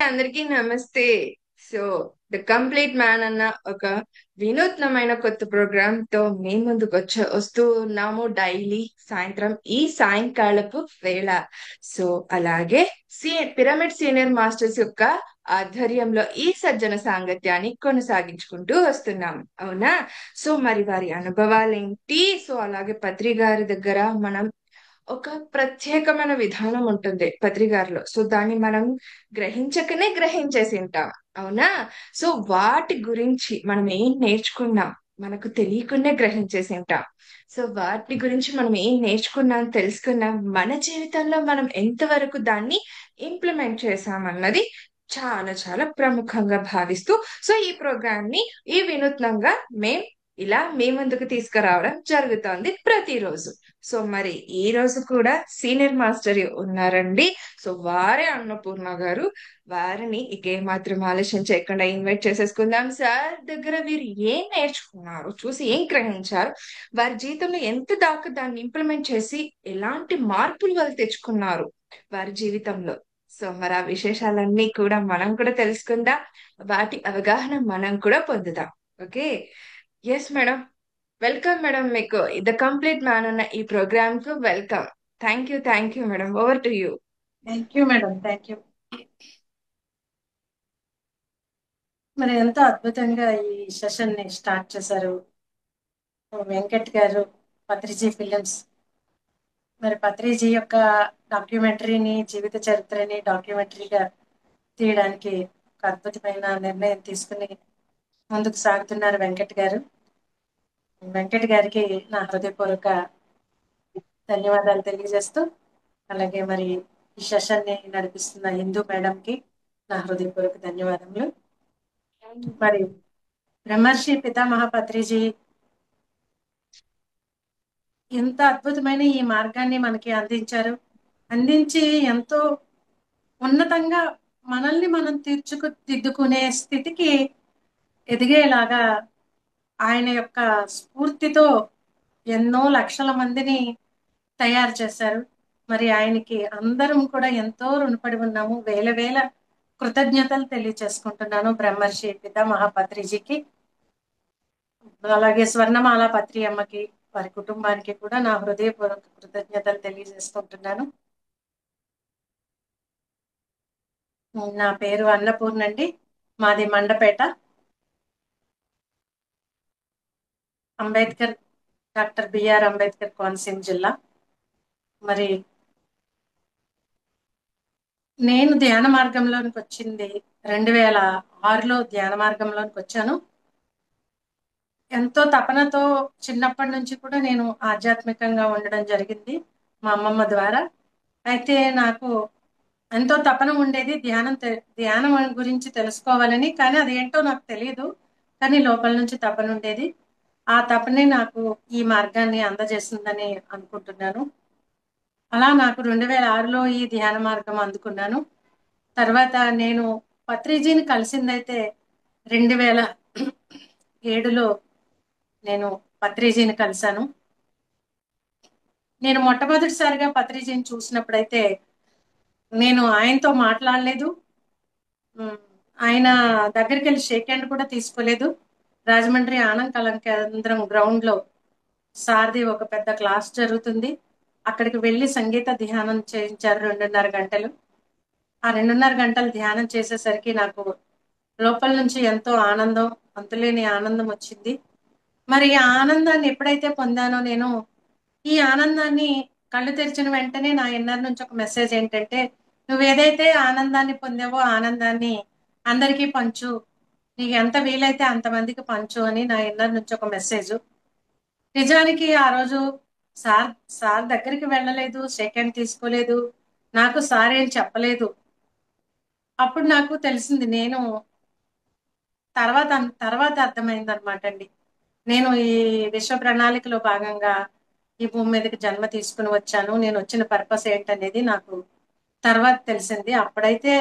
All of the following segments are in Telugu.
అందరికీ నమస్తే. సో ద కంప్లీట్ మ్యాన్ అన్న ఒక వినూత్నమైన కొత్త ప్రోగ్రామ్ తో మీ ముందుకు వస్తూ ఉన్నాము డైలీ సాయంత్రం ఈ సాయంకాలపు వేళ. సో అలాగే పిరమిడ్ సీనియర్ మాస్టర్స్ యొక్క ఆధ్వర్యంలో ఈ సజ్జన సాంగత్యాన్ని కొనసాగించుకుంటూ వస్తున్నాం. అవునా? సో మరి వారి అనుభవాలేంటి? సో అలాగే పత్రి గారి దగ్గర మనం ఒక ప్రత్యేకమైన విధానం ఉంటుంది పత్రికారులో. సో దాన్ని మనం గ్రహించకనే గ్రహించేసి ఉంటాం. అవునా? సో వాటి గురించి మనం ఏం నేర్చుకున్నాం, మనకు తెలియకునే గ్రహించేసి ఉంటాం. సో వాటి గురించి మనం ఏం నేర్చుకున్నాం, తెలుసుకున్నాం, మన జీవితంలో మనం ఎంతవరకు దాన్ని ఇంప్లిమెంట్ చేసామన్నది చాలా చాలా ప్రముఖంగా భావిస్తూ సో ఈ ప్రోగ్రామ్ ని ఈ వినూత్నంగా మేం ఇలా మీ ముందుకు తీసుకురావడం జరుగుతోంది ప్రతిరోజు. సో మరి ఈ రోజు కూడా సీనియర్ మాస్టర్ ఉన్నారండి. సో వారే అన్నపూర్ణ గారు. వారిని ఇక ఏమాత్రం ఆలస్యం చేయకుండా ఇన్వైట్ చేసేసుకుందాం. సార్ దగ్గర వీరు ఏం నేర్చుకున్నారు, చూసి ఏం గ్రహించారు, వారి జీవితంలో ఎంత దాకా దాన్ని ఇంప్లిమెంట్ చేసి ఎలాంటి మార్పులు వాళ్ళు తెచ్చుకున్నారు వారి జీవితంలో. సో మరి ఆ విశేషాలన్నీ కూడా మనం కూడా తెలుసుకుందాం, వాటి అవగాహన మనం కూడా పొందుదాం. Okay. Yes madam. Welcome madam. మీకు ద కంప్లీట్ మ్యాన్ అన్న ఈ ప్రోగ్రామ్ కు welcome. Thank you madam. Over to you. Thank you madam, thank you. మరి ఎంతో అద్భుతంగా ఈ సెషన్ ని స్టార్ట్ చేశారు వెంకట్ గారు, పత్రిజీ ఫిలిమ్స్. మరి పత్రిజీ యొక్క డాక్యుమెంటరీని, జీవిత చరిత్రని డాక్యుమెంటరీగా తీయడానికి ఒక అద్భుతమైన నిర్ణయం తీసుకుని ముందుకు సాగుతున్నారు వెంకట్ గారు. వెంకట్ గారికి నా హృదయపూర్వక ధన్యవాదాలు తెలియజేస్తూ, అలాగే మరి ఈ సెషన్ ని నడిపిస్తున్న హిందూ మేడంకి నా హృదయపూర్వక ధన్యవాదములు. మరి బ్రహ్మర్షి పితామహ పత్రిజీ ఎంత అద్భుతమైన ఈ మార్గాన్ని మనకి అందించారు. అందించి ఎంతో ఉన్నతంగా మనల్ని మనం దిద్దుకునే స్థితికి ఎదిగేలాగా ఆయన యొక్క స్ఫూర్తితో ఎన్నో లక్షల మందిని తయారు చేశారు. మరి ఆయనకి అందరం కూడా ఎంతో రుణపడి ఉన్నాము. వేల వేల కృతజ్ఞతలు తెలియచేసుకుంటున్నాను బ్రహ్మర్షి పితామహ పత్రిజీకి. అలాగే స్వర్ణమాల పత్రి అమ్మకి, వారి కుటుంబానికి కూడా నా హృదయపూర్వక కృతజ్ఞతలు తెలియజేసుకుంటున్నాను. నా పేరు అన్నపూర్ణ అండి. మాది మండపేట. అంబేద్కర్, డాక్టర్ బిఆర్ అంబేద్కర్ కోనసీమ జిల్లా. మరి నేను ధ్యాన మార్గంలోనికి వచ్చింది 2006లో ధ్యాన మార్గంలోనికి వచ్చాను. ఎంతో తపనతో చిన్నప్పటి నుంచి కూడా నేను ఆధ్యాత్మికంగా ఉండడం జరిగింది మా అమ్మమ్మ ద్వారా. అయితే నాకు ఎంతో తపన ఉండేది ధ్యానం గురించి తెలుసుకోవాలని. కానీ అదేంటో నాకు తెలియదు, కానీ లోపల నుంచి తపన ఉండేది. ఆ తపనే నాకు ఈ మార్గాన్ని అందజేసిందని అనుకుంటున్నాను. అలా నాకు 2006లో ఈ ధ్యాన మార్గం అందుకున్నాను. తర్వాత నేను పత్రిజీని కలిసిందైతే 2007లో నేను పత్రిజీని కలిశాను. నేను మొట్టమొదటిసారిగా పత్రిజీని చూసినప్పుడైతే నేను ఆయనతో మాట్లాడలేదు. ఆయన దగ్గరికి వెళ్ళి షేక్ హ్యాండ్ కూడా తీసుకోలేదు. రాజమండ్రి ఆనంద్ కళా కేంద్రం గ్రౌండ్ లో సార్ది ఒక పెద్ద క్లాస్ జరుగుతుంది, అక్కడికి వెళ్ళి సంగీత ధ్యానం చేయించారు 2:30 గంటలు. ఆ 2:30 గంటలు ధ్యానం చేసేసరికి నాకు లోపల నుంచి ఎంతో ఆనందం, అంతులేని ఆనందం వచ్చింది. మరి ఆ ఆనందాన్ని ఎప్పుడైతే పొందానో నేను, ఈ ఆనందాన్ని కళ్ళు తెరిచిన వెంటనే నా ఇన్నర్ నుంచి ఒక మెసేజ్ ఏంటంటే, నువ్వు ఏదైతే ఆనందాన్ని పొందావో ఆనందాన్ని అందరికీ పంచు, నీకు ఎంత వీలైతే అంతమందికి పంచు అని నా ఇన్నర్ నుంచి ఒక మెసేజ్. నిజానికి ఆ రోజు సార్ సార్ దగ్గరికి వెళ్ళలేదు, షేక్ హ్యాండ్ తీసుకోలేదు, నాకు సార్ ఏం చెప్పలేదు. అప్పుడు నాకు తెలిసింది, నేను తర్వాత తర్వాత అర్థమైంది అనమాట అండి. నేను ఈ విశ్వ ప్రణాళికలో భాగంగా ఈ భూమి మీదకి జన్మ తీసుకుని వచ్చాను, నేను వచ్చిన పర్పస్ ఏంటనేది నాకు తర్వాత తెలిసింది. అప్పుడైతే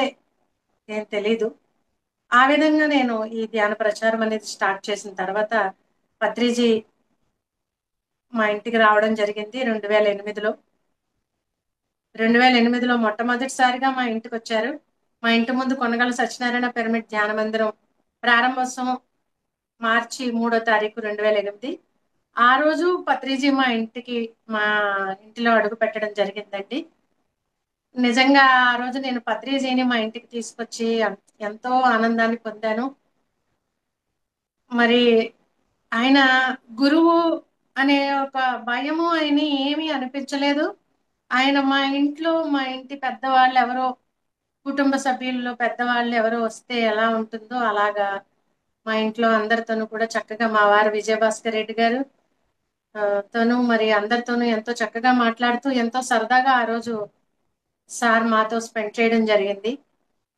ఏం తెలీదు. ఆ విధంగా నేను ఈ ధ్యాన ప్రచారం అనేది స్టార్ట్ చేసిన తర్వాత పత్రిజీ మా ఇంటికి రావడం జరిగింది 2008లో. 2008లో మొట్టమొదటిసారిగా మా ఇంటికి వచ్చారు. మా ఇంటి ముందు కొనగల సత్యనారాయణ పిరమిడ్ ధ్యాన మందిరం ప్రారంభోత్సవం మార్చి 3వ తారీఖు 2008. ఆ రోజు పత్రిజీ మా ఇంటిలో అడుగు పెట్టడం జరిగిందండి. నిజంగా ఆ రోజు నేను పత్రిజీని మా ఇంటికి తీసుకొచ్చి ఎంతో ఆనందాన్ని పొందాను. మరి ఆయన గురువు అనే ఒక భయము ఆయన ఏమీ అనిపించలేదు. ఆయన మా ఇంటి పెద్దవాళ్ళు ఎవరో, కుటుంబ సభ్యుల్లో పెద్దవాళ్ళు ఎవరో వస్తే ఎలా ఉంటుందో అలాగా మా ఇంట్లో అందరితోనూ కూడా చక్కగా మా వారు విజయభాస్కర్ రెడ్డి గారు తను మరి అందరితోనూ ఎంతో చక్కగా మాట్లాడుతూ ఎంతో సరదాగా ఆ రోజు సార్ మాతో స్పెండ్ చేయడం జరిగింది.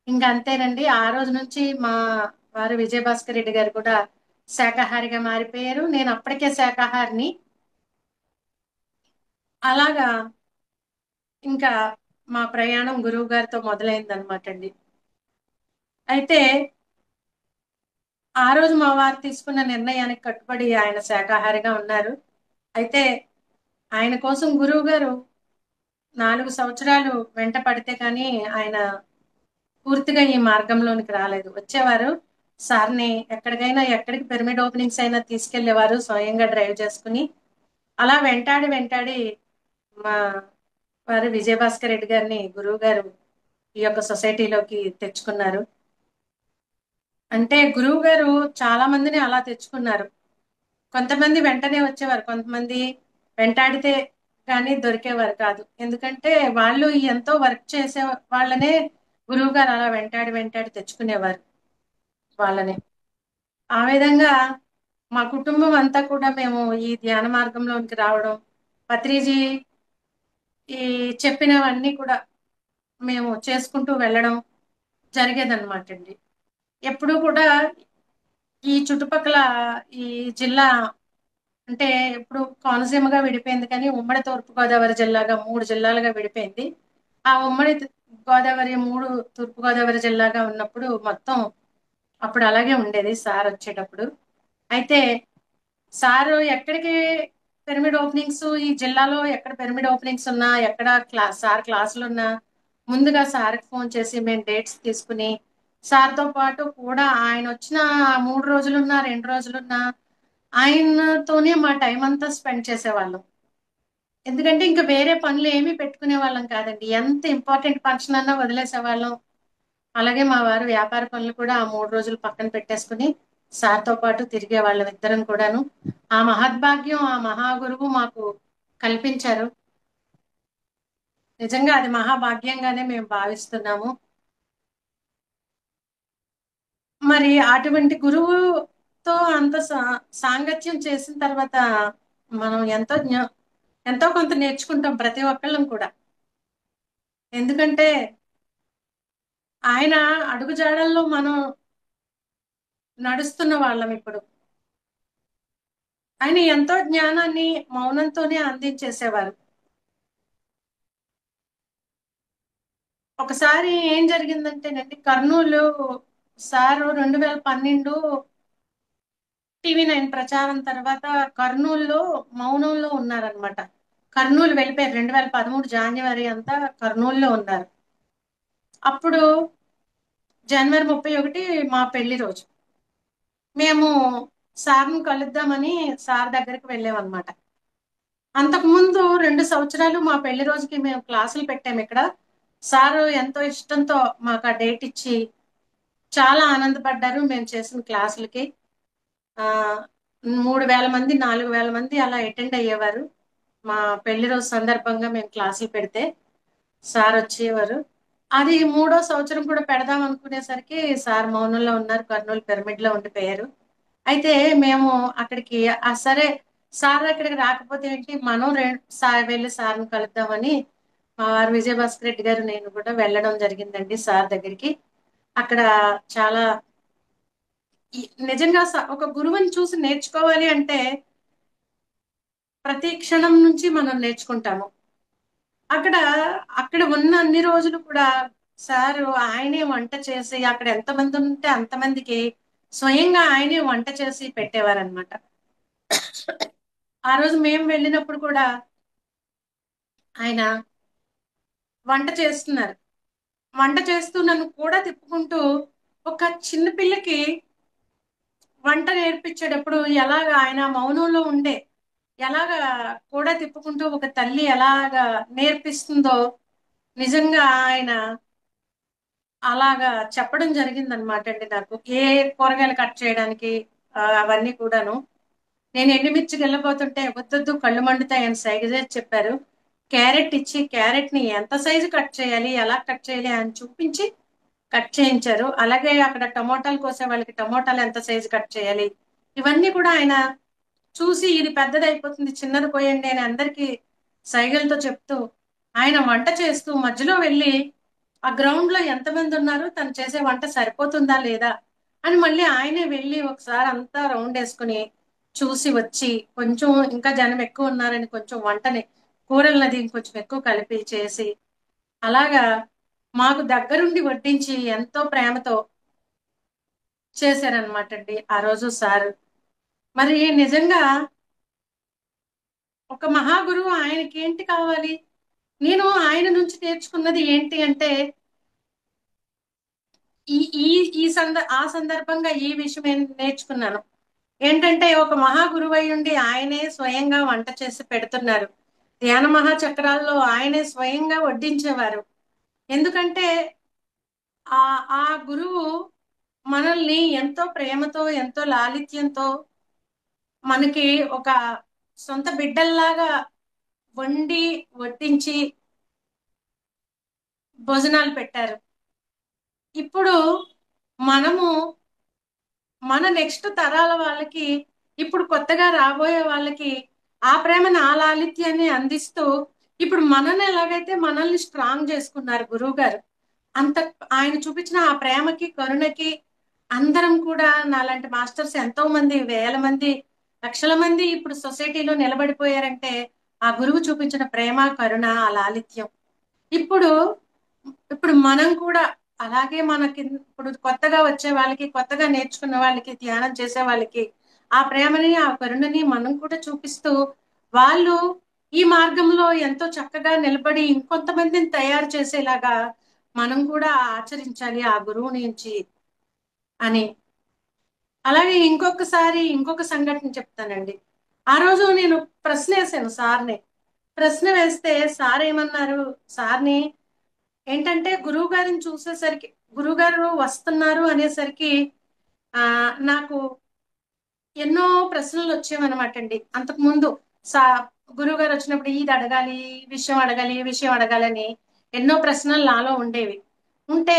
ఇంకా అంతేనండి. ఆ రోజు నుంచి మా వారు విజయభాస్కర్ రెడ్డి గారు కూడా శాకాహారిగా మారిపోయారు. నేను అప్పటికే శాకాహారిని. అలాగా ఇంకా మా ప్రయాణం గురువు గారితో మొదలైంది అనమాట అండి. అయితే ఆ రోజు మా వారు తీసుకున్న నిర్ణయానికి కట్టుబడి ఆయన శాకాహారిగా ఉన్నారు. అయితే ఆయన కోసం గురువు గారు 4 సంవత్సరాలు వెంట పడితే కానీ ఆయన పూర్తిగా ఈ మార్గంలోనికి రాలేదు. వచ్చేవారు, సార్ని ఎక్కడికి పిరమిడ్ ఓపెనింగ్స్ అయినా తీసుకెళ్లేవారు స్వయంగా డ్రైవ్ చేసుకుని. అలా వెంటాడి వెంటాడి మా వారు విజయభాస్కర్ రెడ్డి గారిని గురువు గారు ఈ యొక్క సొసైటీలోకి తెచ్చుకున్నారు. అంటే గురువు గారు చాలా మందిని అలా తెచ్చుకున్నారు. కొంతమంది వెంటనే వచ్చేవారు, కొంతమంది వెంటాడితే కానీ దొరికేవారు కాదు. ఎందుకంటే వాళ్ళు ఎంతో వర్క్ చేసే వాళ్ళనే గురువు గారు అలా వెంటాడి వెంటాడి తెచ్చుకునేవారు వాళ్ళని. ఆ విధంగా మా కుటుంబం అంతా కూడా మేము ఈ ధ్యాన మార్గంలోనికి రావడం, పత్రిజీ ఈ చెప్పినవన్నీ కూడా మేము చేసుకుంటూ వెళ్ళడం జరిగేదన్నమాట అండి. ఎప్పుడూ కూడా ఈ చుట్టుపక్కల ఈ జిల్లా అంటే ఇప్పుడు కోనసీమగా విడిపోయింది కానీ ఉమ్మడి తూర్పుగోదావరి జిల్లాగా 3 జిల్లాలుగా విడిపోయింది. ఆ ఉమ్మడి గోదావరి 3 తూర్పుగోదావరి జిల్లాగా ఉన్నప్పుడు మొత్తం అప్పుడు అలాగే ఉండేది సార్ వచ్చేటప్పుడు. అయితే సార్ ఎక్కడికి పిరమిడ్ ఓపెనింగ్స్ ఈ జిల్లాలో ఎక్కడ పిరమిడ్ ఓపెనింగ్స్ ఉన్నా, ఎక్కడ సార్ క్లాసులు ఉన్నా ముందుగా సార్కి ఫోన్ చేసి మేము డేట్స్ తీసుకుని సార్తో పాటు కూడా ఆయన వచ్చిన 3 రోజులున్నా 2 రోజులున్నా ఆయనతోనే మా టైం అంతా స్పెండ్ చేసేవాళ్ళం. ఎందుకంటే ఇంకా వేరే పనులు ఏమీ పెట్టుకునే వాళ్ళం కాదండి. ఎంత ఇంపార్టెంట్ ఫంక్షన్ అన్నా వదిలేసేవాళ్ళం. అలాగే మా వారు వ్యాపార పనులు కూడా ఆ 3 రోజులు పక్కన పెట్టేసుకుని సార్తో పాటు తిరిగే వాళ్ళం ఇద్దరం కూడాను. ఆ మహద్భాగ్యం ఆ మహాగురువు మాకు కల్పించారు. నిజంగా అది మహాభాగ్యంగానే మేము భావిస్తున్నాము. మరి అటువంటి గురువుతో అంత సాంగత్యం చేసిన తర్వాత మనం ఎంతో కొంత నేర్చుకుంటాం ప్రతి ఒక్కళ్ళం కూడా. ఎందుకంటే ఆయన అడుగుజాడల్లో మనం నడుస్తున్న వాళ్ళం ఇప్పుడు. ఆయన ఎంతో జ్ఞానాన్ని మౌనంతోనే అందించేసేవారు. ఒకసారి ఏం జరిగిందంటేనండి, కర్నూలు సారు 2012 టీవీ 9 ప్రచారం తర్వాత కర్నూలులో మౌనంలో ఉన్నారనమాట. కర్నూలు వెళ్ళిపోయారు. 2013 జనవరి అంతా కర్నూలులో ఉన్నారు. అప్పుడు జనవరి 31 మా పెళ్లి రోజు. మేము సార్ని కలుద్దామని సార్ దగ్గరికి వెళ్ళామన్నమాట. అంతకుముందు 2 సంవత్సరాలు మా పెళ్లి రోజుకి మేము క్లాసులు పెట్టాము ఇక్కడ. సారు ఎంతో ఇష్టంతో మాకు ఆ డేట్ ఇచ్చి చాలా ఆనందపడ్డారు మేము చేసిన క్లాసులకి. ఆ 3000 మంది 4000 మంది అలా అటెండ్ అయ్యేవారు. మా పెళ్లి రోజు సందర్భంగా మేము క్లాసులు పెడితే సార్ వచ్చేవారు. అది 3వ సంవత్సరం కూడా పెడదాం అనుకునేసరికి సార్ మౌనంలో ఉన్నారు, కర్నూలు పిరమిడ్ లో ఉండిపోయారు. అయితే మేము అక్కడికి సరే సార్ అక్కడికి రాకపోతే ఏంటి, మనం వెళ్ళి సార్ని కలుద్దామని మా వారు విజయభాస్కర్ రెడ్డి గారు నేను కూడా వెళ్ళడం జరిగిందండి సార్ దగ్గరికి. అక్కడ చాలా నిజంగా ఒక గురువుని చూసి నేర్చుకోవాలి అంటే ప్రతి క్షణం నుంచి మనం నేర్చుకుంటాము. అక్కడ అక్కడ ఉన్న అన్ని రోజులు కూడా సారు ఆయనే వంట చేసి అక్కడ ఎంతమంది ఉంటే అంతమందికి స్వయంగా ఆయనే వంట చేసి పెట్టేవారనమాట. ఆ రోజు మేము వెళ్ళినప్పుడు కూడా ఆయన వంట చేస్తున్నారు. వంట చేస్తూ నన్ను కూడా తిప్పుకుంటూ ఒక చిన్న పిల్లకి వంట నేర్పించేటప్పుడు ఎలాగా ఆయన మౌనంలో ఉండే ఎలాగా కూడా తిప్పుకుంటూ ఒక తల్లి ఎలాగా నేర్పిస్తుందో నిజంగా ఆయన అలాగా చెప్పడం జరిగింది అనమాట అండి. నాకు ఏ కూరగాయలు కట్ చేయడానికి అవన్నీ కూడాను నేను ఎండుమిర్చికి వెళ్ళబోతుంటే వద్దొద్దు కళ్ళు మండుతాయని సైగ చేసి చెప్పారు. క్యారెట్ ఇచ్చి క్యారెట్ ని ఎంత సైజు కట్ చేయాలి ఎలా కట్ చేయాలి అని చూపించి కట్ చేయించారు. అలాగే అక్కడ టమోటాలు కోసే వాళ్ళకి టమోటాలు ఎంత సైజు కట్ చేయాలి ఇవన్నీ కూడా ఆయన చూసి ఇది పెద్దది అయిపోతుంది చిన్నది పోయండి అని అందరికీ సైగలతో చెప్తూ ఆయన వంట చేస్తూ మధ్యలో వెళ్ళి ఆ గ్రౌండ్ లో ఎంతమంది ఉన్నారు తను చేసే వంట సరిపోతుందా లేదా అని మళ్ళీ ఆయనే వెళ్ళి ఒకసారి అంతా రౌండ్ వేసుకుని చూసి వచ్చి కొంచెం ఇంకా జనం ఎక్కువ ఉన్నారని కొంచెం వంటని కూరలది ఇంకొంచెం ఎక్కువ కలిపి చేసి అలాగా మాకు దగ్గరుండి వడ్డించి ఎంతో ప్రేమతో చేశారనమాట అండి ఆ రోజు సార్. మరి నిజంగా ఒక మహాగురువు ఆయనకి ఏంటి కావాలి? నేను ఆయన నుంచి నేర్చుకున్నది ఏంటి అంటే ఈ ఈ ఈ ఆ సందర్భంగా ఈ విషయం నేర్చుకున్నాను. ఏంటంటే ఒక మహాగురువు అయి ఉండి ఆయనే స్వయంగా వంట చేసి పెడుతున్నారు. ధ్యాన మహాచక్రాల్లో ఆయనే స్వయంగా వడ్డించేవారు. ఎందుకంటే ఆ ఆ గురువు మనల్ని ఎంతో ప్రేమతో ఎంతో లాలిత్యంతో మనకి ఒక సొంత బిడ్డల్లాగా వండి వడ్డించి భోజనాలు పెట్టారు. ఇప్పుడు మనము మన నెక్స్ట్ తరాల వాళ్ళకి ఇప్పుడు కొత్తగా రాబోయే వాళ్ళకి ఆ ప్రేమను ఆ లాలిత్యాన్ని అందిస్తూ ఇప్పుడు మనల్ని ఎలాగైతే మనల్ని స్ట్రాంగ్ చేసుకున్నారు గురువు గారు అంత ఆయన చూపించిన ఆ ప్రేమకి కరుణకి అందరం కూడా నాలాంటి మాస్టర్స్ ఎంతో మంది వేల మంది లక్షల మంది ఇప్పుడు సొసైటీలో నిలబడిపోయారంటే ఆ గురువు చూపించిన ప్రేమ కరుణ ఆ లాలిత్యం. ఇప్పుడు ఇప్పుడు మనం కూడా అలాగే మనకి ఇప్పుడు కొత్తగా వచ్చే వాళ్ళకి కొత్తగా నేర్చుకున్న వాళ్ళకి ధ్యానం చేసే వాళ్ళకి ఆ ప్రేమని ఆ కరుణని మనం కూడా చూపిస్తూ వాళ్ళు ఈ మార్గంలో ఎంతో చక్కగా నిలబడి ఇంకొంతమందిని తయారు చేసేలాగా మనం కూడా ఆచరించాలి ఆ గురువు నుంచి అని. అలాగే ఇంకొక సంఘటన చెప్తానండి. ఆ రోజు నేను ప్రశ్న వేసాను సార్ని. ప్రశ్న వేస్తే సార్ ఏమన్నారు? సార్ని ఏంటంటే గురువు గారిని చూసేసరికి గురువు గారు వస్తున్నారు అనేసరికి నాకు ఎన్నో ప్రశ్నలు వచ్చేవన్నమాట అండి. అంతకు ముందు సా గురువు గారు వచ్చినప్పుడు ఇది అడగాలి ఈ విషయం అడగాలి ఈ విషయం అడగాలని ఎన్నో ప్రశ్నలు నాలో ఉండేవి. ఉంటే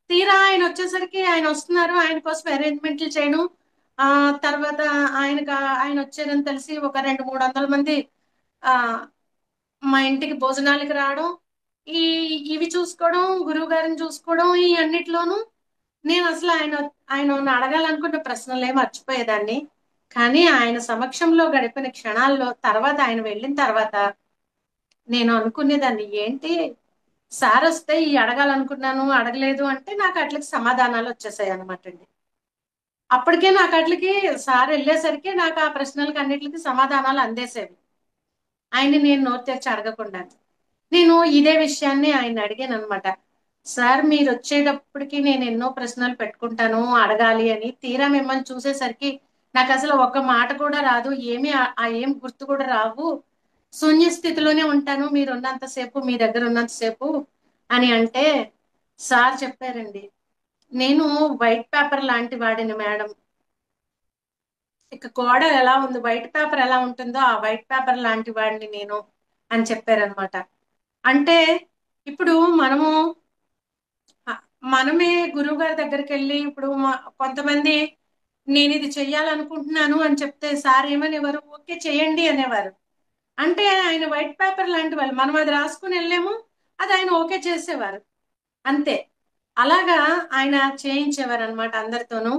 తీరా ఆయన వచ్చేసరికి ఆయన వస్తున్నారు ఆయన కోసం అరేంజ్మెంట్లు చేయడం ఆ తర్వాత ఆయనకు ఆయన వచ్చారని తెలిసి ఒక 200-300 మంది ఆ మా ఇంటికి భోజనాలకి రావడం ఈ ఇవి చూసుకోవడం గురువు గారిని చూసుకోవడం ఈ అన్నిట్లోనూ నేను అసలు ఆయన నన్ను అడగాలనుకున్న ప్రశ్నలే మర్చిపోయేదాన్ని. కానీ ఆయన సమక్షంలో గడిపిన క్షణాల్లో తర్వాత ఆయన వెళ్ళిన తర్వాత నేను అనుకునేదాన్ని ఏంటి సార్ వస్తే ఈ అడగాలనుకున్నాను అడగలేదు అంటే నాకు అట్లకి సమాధానాలు వచ్చేసాయి అనమాట అండి. అప్పటికే నాకు అట్లకి సార్ వెళ్ళేసరికి నాకు ఆ ప్రశ్నలకి అన్నిటికి సమాధానాలు అందేసేవి ఆయన్ని నేను నోరు తెరిచి అడగకుండా. నేను ఇదే విషయాన్ని ఆయన అడిగాను అనమాట. సార్ మీరు వచ్చేటప్పటికి నేను ఎన్నో ప్రశ్నలు పెట్టుకుంటాను అడగాలి అని తీరా మిమ్మల్ని చూసేసరికి నాకు అసలు ఒక్క మాట కూడా రాదు ఏమి ఏం గుర్తు కూడా రావు శూన్య స్థితిలోనే ఉంటాను మీరు ఉన్నంతసేపు మీ దగ్గర ఉన్నంతసేపు అని అంటే సార్ చెప్పారండి నేను వైట్ పేపర్ లాంటి వాడిని మేడం. ఇక గోడ ఎలా ఉంది వైట్ పేపర్ ఎలా ఉంటుందో ఆ వైట్ పేపర్ లాంటి వాడిని నేను అని చెప్పారనమాట. అంటే ఇప్పుడు మనము మనమే గురువు గారి దగ్గరికి వెళ్ళి ఇప్పుడు కొంతమంది నేను ఇది చెయ్యాలనుకుంటున్నాను అని చెప్తే సార్ ఏమనేవారు ఓకే చేయండి అనేవారు. అంటే ఆయన వైట్ పేపర్ లాంటి వాళ్ళు మనం అది రాసుకుని వెళ్ళాము అది ఆయన ఓకే చేసేవారు అంతే. అలాగా ఆయన చేయించేవారు అనమాట అందరితోనూ.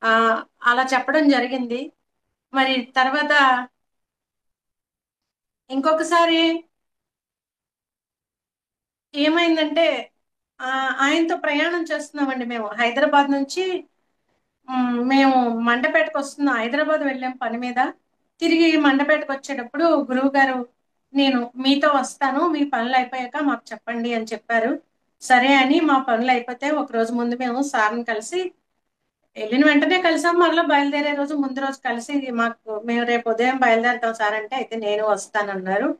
ఆ అలా చెప్పడం జరిగింది. మరి తర్వాత ఇంకొకసారి ఏమైందంటే ఆయనతో ప్రయాణం చేస్తున్నామండి మేము హైదరాబాద్ నుంచి. మేము మండపేటకు వస్తున్నాం హైదరాబాద్ వెళ్ళాం పని మీద. తిరిగి మండపేటకు వచ్చేటప్పుడు గురువు గారు నేను మీతో వస్తాను మీ పనులు అయిపోయాక మాకు చెప్పండి అని చెప్పారు. సరే అని మా పనులు అయిపోతే ఒక రోజు ముందు మేము సార్ని కలిసి, వెళ్ళిన వెంటనే కలిసాం. మళ్ళీ బయలుదేరే రోజు ముందు రోజు కలిసి, మేము రేపు ఉదయం బయలుదేరుతాం సార్ అంటే, అయితే నేను వస్తానన్నారు.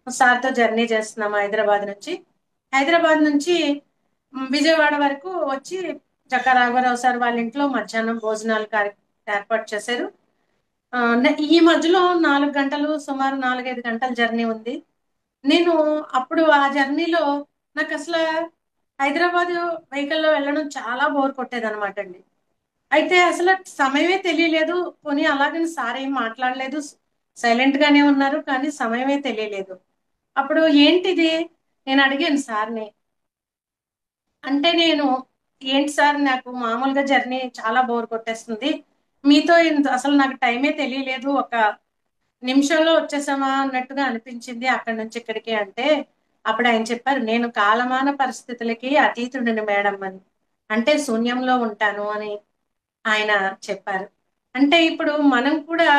సార్తో జర్నీ చేస్తున్నాము హైదరాబాద్ నుంచి. హైదరాబాద్ నుంచి విజయవాడ వరకు వచ్చి చక్క రాఘవరావు సార్ వాళ్ళ ఇంట్లో మధ్యాహ్నం భోజనాలు ఏర్పాటు చేశారు. ఈ మధ్యలో 4 గంటలు, సుమారు 4-5 గంటల జర్నీ ఉంది. నేను అప్పుడు ఆ జర్నీలో నాకు అసలు హైదరాబాద్ వెహికల్లో వెళ్ళడం చాలా బోర్ కొట్టేది అనమాట అండి. అయితే అసలు సమయమే తెలియలేదు. పోనీ అలాగని సార్ ఏం మాట్లాడలేదు, సైలెంట్ గానే ఉన్నారు, కానీ సమయమే తెలియలేదు. అప్పుడు ఏంటిది నేను అడిగాను సార్ని. అంటే నేను, ఏంటి సార్ నాకు మామూలుగా జర్నీ చాలా బోర్ కొట్టేస్తుంది, మీతో అసలు నాకు టైమే తెలియలేదు, ఒక నిమిషంలో వచ్చేసామా అన్నట్టుగా అనిపించింది అక్కడి నుంచి ఇక్కడికి అంటే, అప్పుడు ఆయన చెప్పారు, నేను కాలమాన పరిస్థితులకి అతీతుడిని మేడం అని, అంటే శూన్యంలో ఉంటాను అని ఆయన చెప్పారు. అంటే ఇప్పుడు మనం కూడా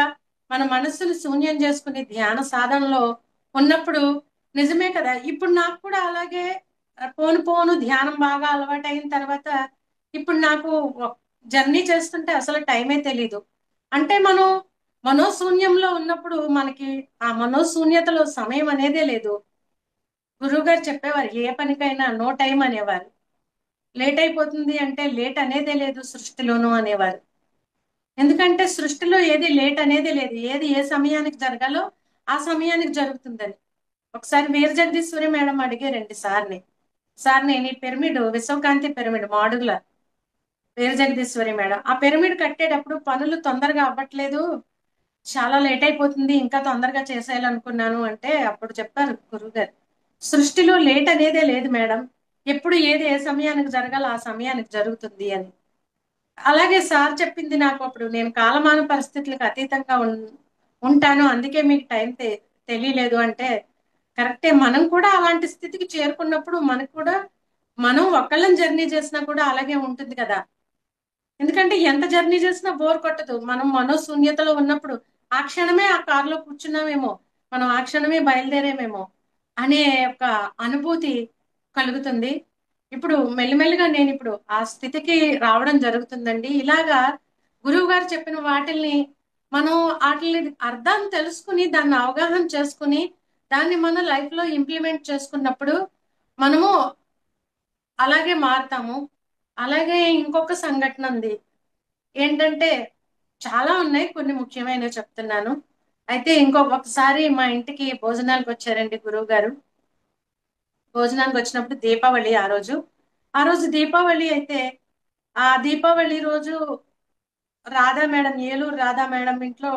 మన మనస్సును శూన్యం చేసుకుని ధ్యాన సాధనలో ఉన్నప్పుడు, నిజమే కదా, ఇప్పుడు నాకు కూడా అలాగే పోను పోను ధ్యానం బాగా అలవాటైన తర్వాత ఇప్పుడు నాకు జర్నీ చేస్తుంటే అసలు టైమే తెలీదు. అంటే మనం మనోశూన్యంలో ఉన్నప్పుడు మనకి ఆ మనోశూన్యతలో సమయం అనేదే లేదు. గురువు గారు చెప్పేవారు, ఏ పనికైనా నో టైం అనేవారు. లేట్ అయిపోతుంది అంటే లేట్ అనేదే లేదు సృష్టిలోనూ అనేవారు. ఎందుకంటే సృష్టిలో ఏది లేట్ అనేది లేదు, ఏది ఏ సమయానికి జరగాలో ఆ సమయానికి జరుగుతుందని. ఒకసారి వీర జగదీశ్వరి మేడం అడిగారండి సార్ని, సార్ నేను ఈ పిరమిడ్ విశ్వకాంతి పిరమిడ్ మాడుగుల వీర జగదీశ్వరి మేడం, ఆ పిరమిడ్ కట్టేటప్పుడు పనులు తొందరగా అవ్వట్లేదు, చాలా లేట్ అయిపోతుంది, ఇంకా తొందరగా చేసేయాలనుకున్నాను అంటే, అప్పుడు చెప్పారు గురువుగారు, సృష్టిలో లేట్ అనేదే లేదు మేడం, ఎప్పుడు ఏది ఏ సమయానికి జరగాలో ఆ సమయానికి జరుగుతుంది అని. అలాగే సార్ చెప్పింది నాకు అప్పుడు, నేను కాలమాన పరిస్థితులకు అతీతంగా ఉంటాను, అందుకే మీకు టైం తెలియలేదు అంటే కరెక్టే. మనం కూడా అలాంటి స్థితికి చేరుకున్నప్పుడు మనకు కూడా, మనం ఒక్కళ్ళం జర్నీ చేసినా కూడా అలాగే ఉంటుంది కదా. ఎందుకంటే ఎంత జర్నీ చేసినా బోర్ కొట్టదు, మనం మనోశూన్యతలో ఉన్నప్పుడు ఆ క్షణమే ఆ కారులో కూర్చున్నామేమో, మనం ఆ క్షణమే బయలుదేరేమేమో అనే ఒక అనుభూతి కలుగుతుంది. ఇప్పుడు మెల్లిమెల్లిగా నేను ఇప్పుడు ఆ స్థితికి రావడం జరుగుతుందండి. ఇలాగా గురువు గారు చెప్పిన వాటిల్ని మనం వాటిని అర్థం తెలుసుకుని దాన్ని అవగాహన చేసుకుని దాన్ని మన లైఫ్ లో ఇంప్లిమెంట్ చేసుకున్నప్పుడు మనము అలాగే మారుతాము. అలాగే ఇంకొక సంఘటన ఉంది, ఏంటంటే చాలా ఉన్నాయి, కొన్ని ముఖ్యమైనవి చెప్తున్నాను. అయితే ఒకసారి మా ఇంటికి భోజనాలకు వచ్చారండి గురువు గారు. భోజనానికి వచ్చినప్పుడు దీపావళి ఆ రోజు దీపావళి అయితే, ఆ దీపావళి రోజు రాధా మేడం, ఏలూరు రాధా మేడం ఇంట్లో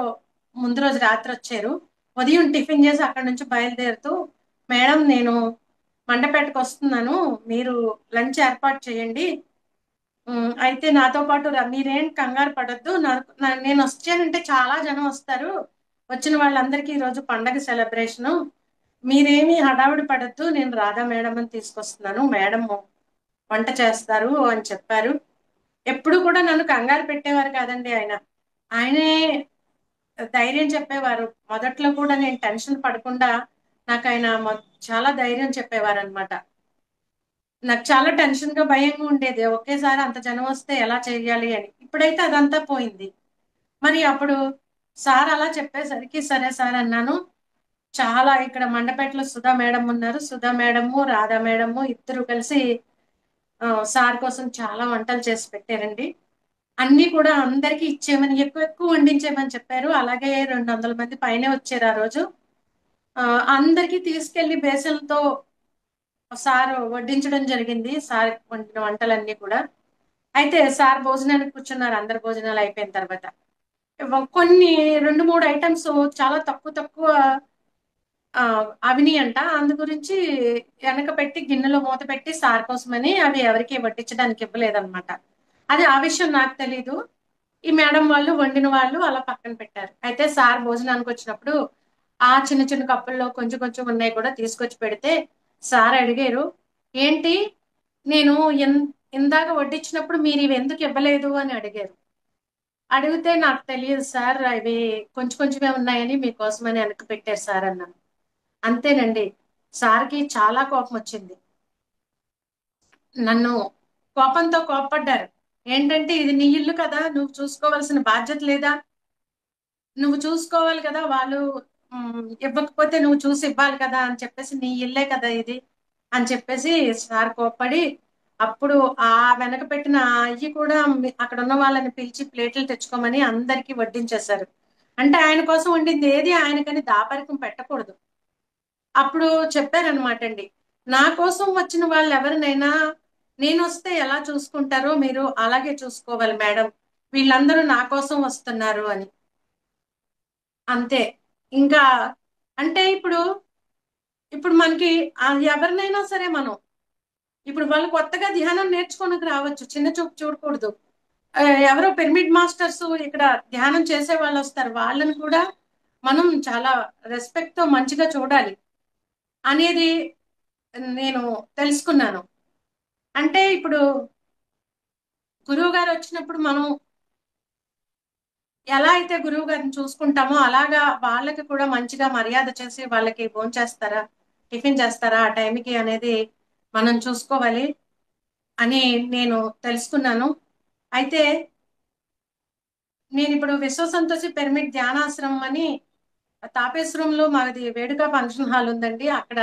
ముందు రోజు రాత్రి వచ్చారు. ఉదయం టిఫిన్ చేసి అక్కడి నుంచి బయలుదేరుతూ, మేడం నేను మండపేటకు వస్తున్నాను, మీరు లంచ్ ఏర్పాటు చేయండి, అయితే నాతో పాటు మీరేం కంగారు పడొద్దు, నేను వచ్చానంటే చాలా జనం వస్తారు, వచ్చిన వాళ్ళందరికీ ఈరోజు పండగ సెలబ్రేషను, మీరేమి హడావిడి పడద్దు, నేను రాధా మేడం అని తీసుకొస్తున్నాను, మేడం వంట చేస్తారు అని చెప్పారు. ఎప్పుడు కూడా నన్ను కంగారు పెట్టేవారు కాదండి ఆయన, ఆయనే ధైర్యం చెప్పేవారు. మొదట్లో కూడా నేను టెన్షన్ పడకుండా నాకు ఆయన చాలా ధైర్యం చెప్పేవారు అనమాట. నాకు చాలా టెన్షన్ గా భయంగా ఉండేది, ఒకేసారి అంత జనం వస్తే ఎలా చేయాలి అని. ఇప్పుడైతే అదంతా పోయింది. మరి అప్పుడు సార్ అలా చెప్పేసరికి సరే సార్ అన్నాను. చాలా ఇక్కడ మండపేటలో సుధా మేడం ఉన్నారు, సుధా మేడము రాధా మేడము ఇద్దరు కలిసి సార్ కోసం చాలా వంటలు చేసి పెట్టారండి. అన్ని కూడా అందరికి ఇచ్చేయమని, ఎక్కువ ఎక్కువ వండించేయమని చెప్పారు. అలాగే 200 మంది పైనే వచ్చారు ఆ రోజు. అందరికి తీసుకెళ్లి బేసన్లతో సార్ వడ్డించడం జరిగింది, సార్ వండిన వంటలన్నీ కూడా. అయితే సార్ భోజనానికి కూర్చున్నారు, అందరు భోజనాలు అయిపోయిన తర్వాత. కొన్ని 2-3 ఐటమ్స్ చాలా తక్కువ తక్కువ అవిని అంట, అందు గురించి వెనక పెట్టి గిన్నెలో మూత పెట్టి సార్ కోసమని అవి ఎవరికి వడ్డించడానికి ఇవ్వలేదన్నమాట. అది ఆ విషయం నాకు తెలీదు. ఈ మేడం వాళ్ళు వండిన వాళ్ళు అలా పక్కన పెట్టారు. అయితే సార్ భోజనానికి వచ్చినప్పుడు ఆ చిన్న చిన్న కప్పుల్లో కొంచెం కొంచెం ఉన్నాయి కూడా తీసుకొచ్చి పెడితే, సార్ అడిగారు, ఏంటి నేను ఇందాక వడ్డించినప్పుడు మీరు ఇవి ఎందుకు ఇవ్వలేదు అని అడిగారు. అడిగితే నాకు తెలియదు సార్, అవి కొంచెం కొంచెమే ఉన్నాయని మీకోసమని వెనక్కి పెట్టారు సార్ అన్నాను. అంతేనండి, సార్కి చాలా కోపం వచ్చింది. నన్ను కోపంతో కోప్పడ్డారు. ఏంటంటే, ఇది నీ ఇల్లు కదా, నువ్వు చూసుకోవాల్సిన బాధ్యత లేదా, నువ్వు చూసుకోవాలి కదా, వాళ్ళు ఇవ్వకపోతే నువ్వు చూసి ఇవ్వాలి కదా అని చెప్పేసి, నీ ఇల్లే కదా ఇది అని చెప్పేసి సార్ కోప్పడి, అప్పుడు ఆ వెనక పెట్టిన ఆ అయ్యి కూడా అక్కడ ఉన్న వాళ్ళని పిలిచి ప్లేట్లు తెచ్చుకోమని అందరికీ వడ్డించేశారు. అంటే ఆయన కోసం వండింది ఏది ఆయనకని దాపరికం పెట్టకూడదు. అప్పుడు చెప్పారనమాట అండి, నా కోసం వచ్చిన వాళ్ళు ఎవరినైనా నేను వస్తే ఎలా చూసుకుంటారో మీరు అలాగే చూసుకోవాలి మేడం, వీళ్ళందరూ నా కోసం వస్తున్నారు అని. అంతే. ఇంకా అంటే ఇప్పుడు ఇప్పుడు మనకి ఎవరినైనా సరే మనం ఇప్పుడు వాళ్ళు కొత్తగా ధ్యానం నేర్చుకోనికి రావచ్చు, చిన్న చూపు చూడకూడదు. ఆ, ఎవరో పిరమిడ్ మాస్టర్స్ ఇక్కడ ధ్యానం చేసే వాళ్ళు వస్తారు, వాళ్ళని కూడా మనం చాలా రెస్పెక్ట్ తో మంచిగా చూడాలి అనేది నేను తెలుసుకున్నాను. అంటే ఇప్పుడు గురువు గారు వచ్చినప్పుడు మనం ఎలా అయితే గురువు గారిని చూసుకుంటామో అలాగా వాళ్ళకి కూడా మంచిగా మర్యాద చేసి వాళ్ళకి భోంచేస్తారా, టిఫిన్ చేస్తారా ఆ టైంకి అనేది మనం చూసుకోవాలి అని నేను తెలుసుకున్నాను. అయితే నేను ఇప్పుడు విశ్వ సంతోషి పిరమిడ్ ధ్యానాశ్రమం అని తాపేశ్వరంలో మాది వేడుక ఫంక్షన్ హాల్ ఉందండి. అక్కడ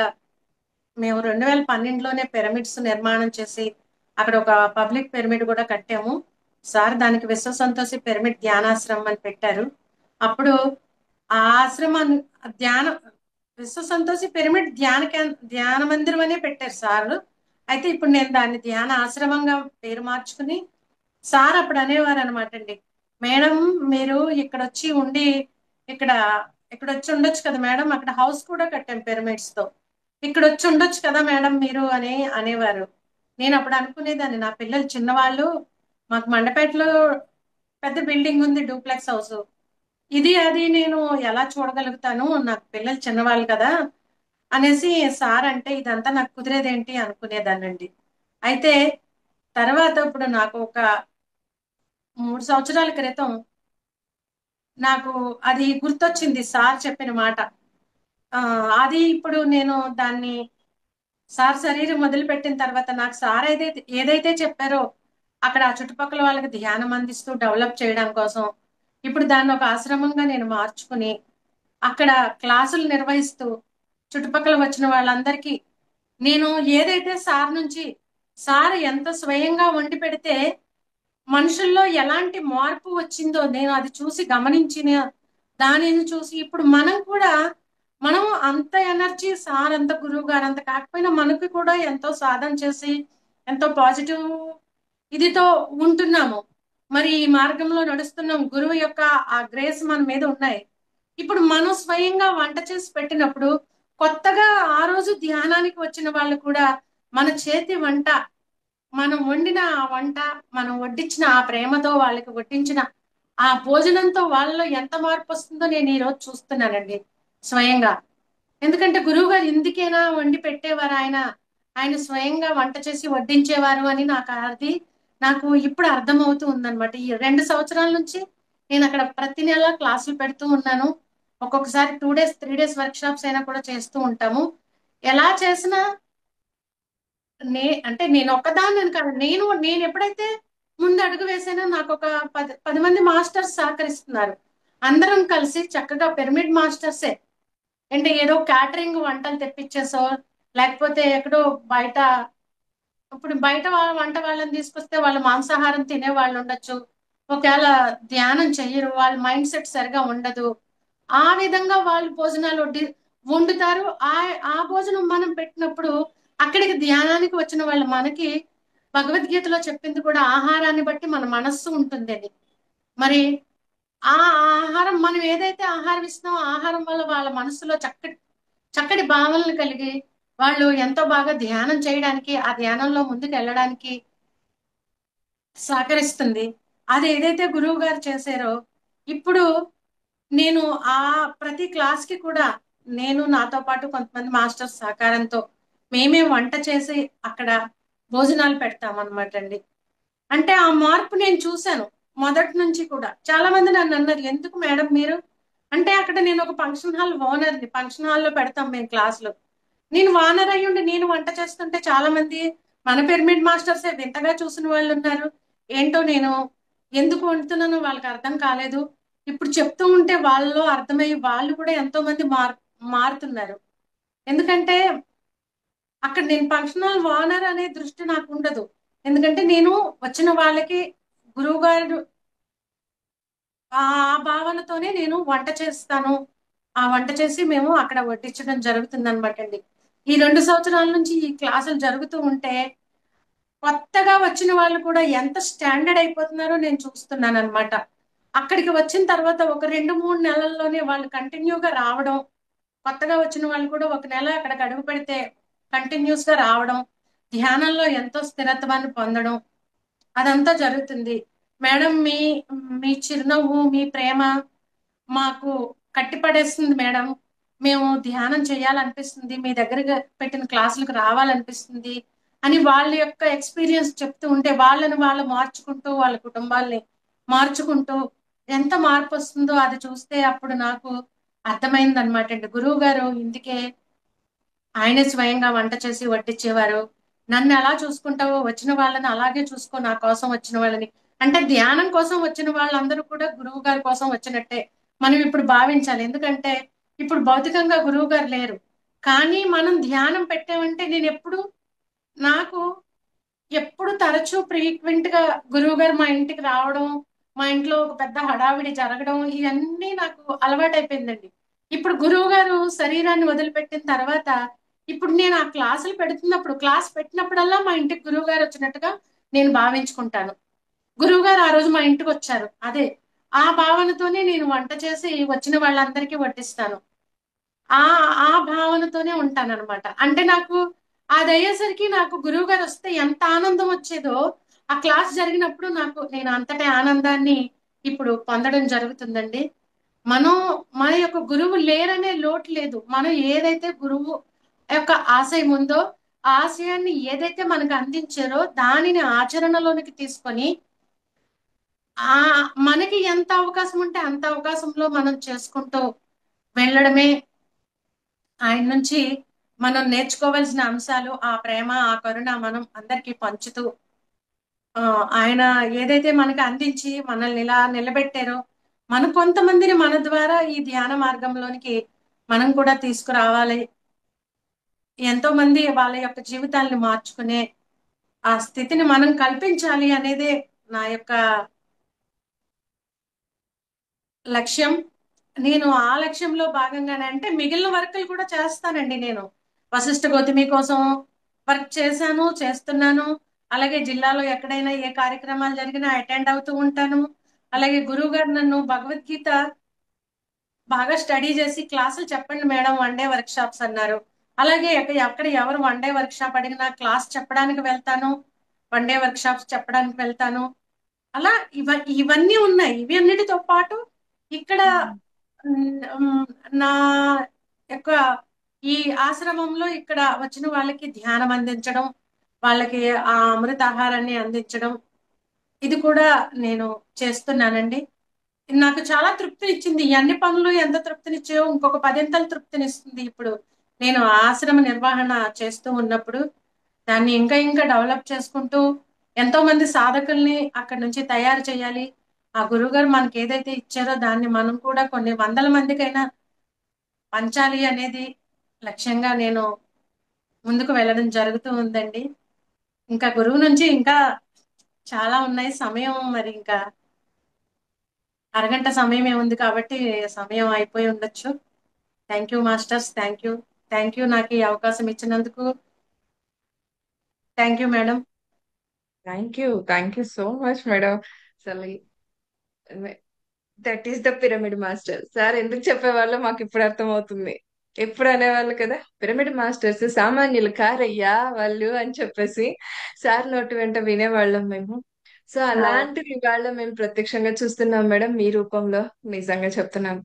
మేము 2012లోనే పిరమిడ్స్ నిర్మాణం చేసి అక్కడ ఒక పబ్లిక్ పిరమిడ్ కూడా కట్టాము. సార్ దానికి విశ్వ సంతోషి పిరమిడ్ ధ్యానాశ్రమం అని పెట్టారు. అప్పుడు ఆ ఆశ్రమాన్ని ధ్యాన విశ్వ సంతోషి పిరమిడ్ ధ్యాన మందిరం అనే పెట్టారు సార్. అయితే ఇప్పుడు నేను దాన్ని ధ్యాన ఆశ్రమంగా పేరు మార్చుకుని, సార్ అప్పుడు అనేవారు అనమాట అండి, మేడం మీరు ఇక్కడ వచ్చి ఉండి ఇక్కడ ఇక్కడ వచ్చి ఉండొచ్చు కదా మేడం, అక్కడ హౌస్ కూడా కట్టాం పిరమిడ్స్ తో, ఇక్కడ వచ్చి ఉండొచ్చు కదా మేడం మీరు అని అనేవారు. నేను అప్పుడు అనుకునేదాన్ని, నా పిల్లలు చిన్నవాళ్ళు, మాకు మండపేటలో పెద్ద బిల్డింగ్ ఉంది, డూప్లెక్స్ హౌస్, ఇది అది నేను ఎలా చూడగలుగుతాను, నాకు పిల్లలు చిన్నవాళ్ళు కదా అనేసి సార్ అంటే ఇదంతా నాకు కుదిరేదేంటి అనుకునేదానండి. అయితే తర్వాత ఇప్పుడు నాకు ఒక 3 సంవత్సరాల క్రితం నాకు అది గుర్తొచ్చింది సార్ చెప్పిన మాట. ఆ అది ఇప్పుడు నేను దాన్ని సార్ శరీరం మొదలుపెట్టిన తర్వాత నాకు సార్ ఏదైతే ఏదైతే చెప్పారో అక్కడ ఆ చుట్టుపక్కల వాళ్ళకి ధ్యానం అందిస్తూ డెవలప్ చేయడం కోసం ఇప్పుడు దాన్ని ఒక ఆశ్రమంగా నేను మార్చుకుని అక్కడ క్లాసులు నిర్వహిస్తూ చుట్టుపక్కల వచ్చిన వాళ్ళందరికీ నేను ఏదైతే సార్ నుంచి, సార్ ఎంత స్వయంగా వండి పెడితే మనుషుల్లో ఎలాంటి మార్పు వచ్చిందో నేను అది చూసి గమనించిన దానిని చూసి ఇప్పుడు మనం కూడా మనం అంత ఎనర్జీ సార్ అంత గురువు గారు అంత కాకపోయినా మనకు కూడా ఎంతో సాధన చేసి ఎంతో పాజిటివ్ ఇదితో ఉంటున్నాము. మరి ఈ మార్గంలో నడుస్తున్నాం, గురువు యొక్క ఆ గ్రేస్ మన మీద ఉన్నాయి. ఇప్పుడు మనం స్వయంగా వంట చేసి పెట్టినప్పుడు కొత్తగా ఆ రోజు ధ్యానానికి వచ్చిన వాళ్ళు కూడా మన చేతి వంట, మనం వండిన ఆ వంట, మనం వడ్డించిన ఆ ప్రేమతో వాళ్ళకి వడ్డించిన ఆ భోజనంతో వాళ్ళలో ఎంత మార్పు వస్తుందో నేను ఈ రోజు చూస్తున్నానండి స్వయంగా. ఎందుకంటే గురువు గారు ఇందుకేనా వండి పెట్టేవారు ఆయన, ఆయన స్వయంగా వంట చేసి వడ్డించేవారు అని నాకు ఇప్పుడు అర్థమవుతూ ఉందన్నమాట. ఈ 2 సంవత్సరాల నుంచి నేను అక్కడ ప్రతి నెల క్లాసులు పెడుతూ ఉన్నాను. ఒక్కొక్కసారి 2 డేస్ 3 డేస్ వర్క్ షాప్స్ అయినా కూడా చేస్తూ ఉంటాము. ఎలా చేసినా అంటే నేను ఒక్కదాన్ని కాదు, నేను ఎప్పుడైతే ముందు అడుగు వేసానో నాకు ఒక 10 మంది మాస్టర్స్ సహకరిస్తున్నారు. అందరం కలిసి చక్కగా పిరమిడ్ మాస్టర్సే, అంటే ఏదో క్యాటరింగ్ వంటలు తెప్పించేసో లేకపోతే ఎక్కడో బయట, ఇప్పుడు బయట వంట వాళ్ళని తీసుకొస్తే వాళ్ళు మాంసాహారం తినే వాళ్ళు ఉండొచ్చు, ఒకవేళ ధ్యానం చెయ్యరు, వాళ్ళ మైండ్ సెట్ సరిగా ఉండదు, ఆ విధంగా వాళ్ళు భోజనాలు వండుతారు. ఆ భోజనం మనం పెట్టినప్పుడు అక్కడికి ధ్యానానికి వచ్చిన వాళ్ళు మనకి భగవద్గీతలో చెప్పింది కూడా ఆహారాన్ని బట్టి మన మనస్సు ఉంటుందని. మరి ఆ ఆహారం మనం ఏదైతే ఆహారం ఇస్తున్నామో ఆహారం వల్ల వాళ్ళ మనసులో చక్కటి చక్కటి భావనలు కలిగి వాళ్ళు ఎంతో బాగా ధ్యానం చేయడానికి, ఆ ధ్యానంలో ముందుకు వెళ్ళడానికి సహకరిస్తుంది. అది ఏదైతే గురువు గారు చేశారో ఇప్పుడు నేను ఆ ప్రతి క్లాస్ కి కూడా నేను నాతో పాటు కొంతమంది మాస్టర్స్ సహకారంతో మేమే వంట చేసి అక్కడ భోజనాలు పెడతాం అనమాట అండి. అంటే ఆ మార్పు నేను చూశాను. మొదటి నుంచి కూడా చాలా మంది నన్ను అన్నారు, ఎందుకు మేడం మీరు, అంటే అక్కడ నేను ఒక ఫంక్షన్ హాల్ ఓనర్ని, ఫంక్షన్ హాల్లో పెడతాం మేము క్లాసులు, నేను ఓనర్ అయ్యుండి నేను వంట చేస్తుంటే చాలా మంది మన పిరమిడ్ మాస్టర్సే వింతగా చూసిన వాళ్ళు ఉన్నారు. ఏంటో నేను ఎందుకు వండుతున్నానో వాళ్ళకి అర్థం కాలేదు. ఇప్పుడు చెప్తూ ఉంటే వాళ్ళలో అర్థమయ్యి వాళ్ళు కూడా ఎంతో మంది మారుతున్నారు. ఎందుకంటే అక్కడ నేను ఫంక్షన్ హాల్ ఓనర్ అనే దృష్టి నాకు ఉండదు. ఎందుకంటే నేను వచ్చిన వాళ్ళకి గురువు గారు ఆ భావనతోనే నేను వంట చేస్తాను. ఆ వంట చేసి మేము అక్కడ వడ్డించడం జరుగుతుంది అనమాట అండి. ఈ 2 సంవత్సరాల నుంచి ఈ క్లాసులు జరుగుతూ ఉంటే కొత్తగా వచ్చిన వాళ్ళు కూడా ఎంత స్టాండర్డ్ అయిపోతున్నారో నేను చూస్తున్నాను అనమాట. అక్కడికి వచ్చిన తర్వాత ఒక 2-3 నెలల్లోనే వాళ్ళు కంటిన్యూగా రావడం, కొత్తగా వచ్చిన వాళ్ళు కూడా ఒక నెల అక్కడికి అడుగు పెడితే కంటిన్యూస్ గా రావడం, ధ్యానంలో ఎంతో స్థిరత్వాన్ని పొందడం, అదంతా జరుగుతుంది. మేడం మీ మీ చిరునవ్వు, మీ ప్రేమ మాకు కట్టిపడేస్తుంది మేడం. మేము ధ్యానం చేయాలనిపిస్తుంది, మీ దగ్గర పెట్టిన క్లాసులకు రావాలనిపిస్తుంది అని వాళ్ళ యొక్క ఎక్స్పీరియన్స్ చెప్తూ ఉంటే, వాళ్ళని వాళ్ళు మార్చుకుంటూ వాళ్ళ కుటుంబాల్ని మార్చుకుంటూ ఎంత మార్పు వస్తుందో అది చూస్తే అప్పుడు నాకు అర్థమైంది అనమాట అండి. గురువు గారు ఇందుకే ఆయనే స్వయంగా వంట చేసి వడ్డించేవారు. నన్ను ఎలా చూసుకుంటావో వచ్చిన వాళ్ళని అలాగే చూసుకో, నా కోసం వచ్చిన వాళ్ళని. అంటే ధ్యానం కోసం వచ్చిన వాళ్ళందరూ కూడా గురువు గారి కోసం వచ్చినట్టే మనం ఇప్పుడు భావించాలి. ఎందుకంటే ఇప్పుడు భౌతికంగా గురువు గారు లేరు, కానీ మనం ధ్యానం పెట్టామంటే నేను ఎప్పుడు నాకు ఎప్పుడు తరచూ ఫ్రీక్వెంట్ గా గురువు గారు మా ఇంటికి రావడం, మా ఇంట్లో ఒక పెద్ద హడావిడి జరగడం, ఇవన్నీ నాకు అలవాటైపోయిందండి. ఇప్పుడు గురువు గారు శరీరాన్ని వదిలిపెట్టిన తర్వాత ఇప్పుడు నేను ఆ క్లాసులు పెడుతున్నప్పుడు, క్లాస్ పెట్టినప్పుడల్లా మా ఇంటికి గురువు గారు వచ్చినట్టుగా నేను భావించుకుంటాను. గురువు గారు ఆ రోజు మా ఇంటికి వచ్చారు, అదే ఆ భావనతోనే నేను వంట చేసి వచ్చిన వాళ్ళందరికీ వడ్డిస్తాను. ఆ ఆ భావనతోనే ఉంటానన్నమాట. అంటే నాకు అది అయ్యేసరికి నాకు గురువు గారు వస్తే ఎంత ఆనందం వచ్చేదో, ఆ క్లాస్ జరిగినప్పుడు నాకు నేను అంతటి ఆనందాన్ని ఇప్పుడు పొందడం జరుగుతుందండి. మనం మన యొక్క గురువు లేరనే లోటు లేదు. మనం ఏదైతే గురువు యొక్క ఆశయం ఉందో ఆ ఆశయాన్ని ఏదైతే మనకు అందించారో దానిని ఆచరణలోనికి తీసుకొని ఆ మనకి ఎంత అవకాశం ఉంటే అంత అవకాశంలో మనం చేసుకుంటూ వెళ్ళడమే ఆయన నుంచి మనం నేర్చుకోవాల్సిన అంశాలు. ఆ ప్రేమ, ఆ కరుణ మనం అందరికీ పంచుతూ ఆ ఆయన ఏదైతే మనకి అందించి మనల్ని ఇలా నిలబెట్టారో, మన కొంతమందిని మన ద్వారా ఈ ధ్యాన మార్గంలోనికి మనం కూడా తీసుకురావాలి. ఎంతో మంది వాళ్ళ యొక్క జీవితాలను మార్చుకునే ఆ స్థితిని మనం కల్పించాలి అనేదే నా యొక్క లక్ష్యం. నేను ఆ లక్ష్యంలో భాగంగానే అంటే మిగిలిన వర్కులు కూడా చేస్తానండి నేను. వశిష్ఠ గౌతమి కోసం వర్క్ చేశాను, చేస్తున్నాను. అలాగే జిల్లాలో ఎక్కడైనా ఏ కార్యక్రమాలు జరిగినా అటెండ్ అవుతూ ఉంటాను. అలాగే గురువు గారు నన్ను భగవద్గీత బాగా స్టడీ చేసి క్లాసులు చెప్పండి మేడం, 1 డే వర్క్ షాప్స్ అన్నారు. అలాగే ఎక్కడ ఎవరు 1 డే వర్క్ షాప్ అడిగినా క్లాస్ చెప్పడానికి వెళ్తాను, 1 డే వర్క్ షాప్స్ చెప్పడానికి వెళ్తాను. అలా ఇవన్నీ ఉన్నాయి. ఇవి అన్నిటితో పాటు ఇక్కడ ఉమ్, నా యొక్క ఈ ఆశ్రమంలో ఇక్కడ వచ్చిన వాళ్ళకి ధ్యానం అందించడం, వాళ్ళకి ఆ అమృత ఆహారాన్ని అందించడం, ఇది కూడా నేను చేస్తున్నానండి. నాకు చాలా తృప్తినిచ్చింది. ఈ అన్ని పనులు ఎంత తృప్తినిచ్చాయో ఇంకొక 10 ఇంతలు తృప్తినిస్తుంది ఇప్పుడు నేను ఆశ్రమ నిర్వహణ చేస్తూ ఉన్నప్పుడు. దాన్ని ఇంకా ఇంకా డెవలప్ చేసుకుంటూ ఎంతో మంది సాధకుల్ని అక్కడి నుంచి తయారు చేయాలి. ఆ గురువు గారు మనకి ఏదైతే ఇచ్చారో దాన్ని మనం కూడా కొన్ని వందల మందికైనా పంచాలి అనేది లక్ష్యంగా నేను ముందుకు వెళ్ళడం జరుగుతూ ఉందండి. ఇంకా గురువు నుంచి ఇంకా చాలా ఉన్నాయి. సమయం మరి ఇంకా అరగంట సమయమే ఉంది కాబట్టి సమయం అయిపోయి ఉండొచ్చు. Thank you masters, thank you. Thank you నాకు ఈ అవకాశం ఇచ్చినందుకు. Thank you madam. Thank you so much madam. అసలు that is the pyramid master sir ఎందుకు చెప్పేవాళ్ళో మాకు ఇప్పుడు అర్థమవుతుంది. ఎప్పుడు అనేవాళ్ళు కదా, పిరమిడ్ మాస్టర్స్ సామాన్యులు కారయ్యా వాళ్ళు అని చెప్పేసి సార్ నోటి వెంట వినేవాళ్ళం మేము. సో అలాంటివి వాళ్ళ మేము ప్రత్యక్షంగా చూస్తున్నాం మేడం మీ రూపంలో. నిజంగా చెప్తున్నాం.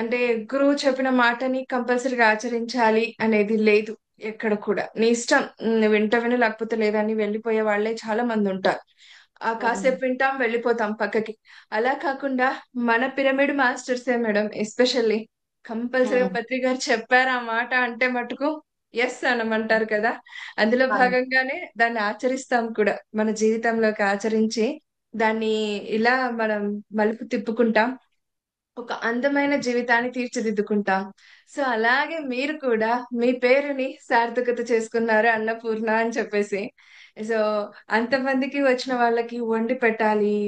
అంటే గురువు చెప్పిన మాటని కంపల్సరీగా ఆచరించాలి అనేది లేదు ఎక్కడ కూడా. నీ ఇష్టం, నువ్వు వింట విని లేకపోతే లేదని వెళ్ళిపోయే వాళ్ళే చాలా మంది ఉంటారు. ఆ కాసేపు వింటాం వెళ్ళిపోతాం పక్కకి. అలా కాకుండా మన పిరమిడ్ మాస్టర్సే మేడం ఎస్పెషల్లీ కంపల్సరీగా పత్రి గారు చెప్పారు ఆ మాట అంటే మటుకు ఎస్ అనమంటారు కదా, అందులో భాగంగానే దాన్ని ఆచరిస్తాం కూడా, మన జీవితంలోకి ఆచరించి దాన్ని ఇలా మనం మలుపు తిప్పుకుంటాం, ఒక అందమైన జీవితాన్ని తీర్చిదిద్దుకుంటాం. సో అలాగే మీరు కూడా మీ పేరుని సార్థకత చేసుకున్నారు అన్నపూర్ణ అని చెప్పేసి. సో అంతమందికి వచ్చిన వాళ్ళకి వండి పెట్టాలి.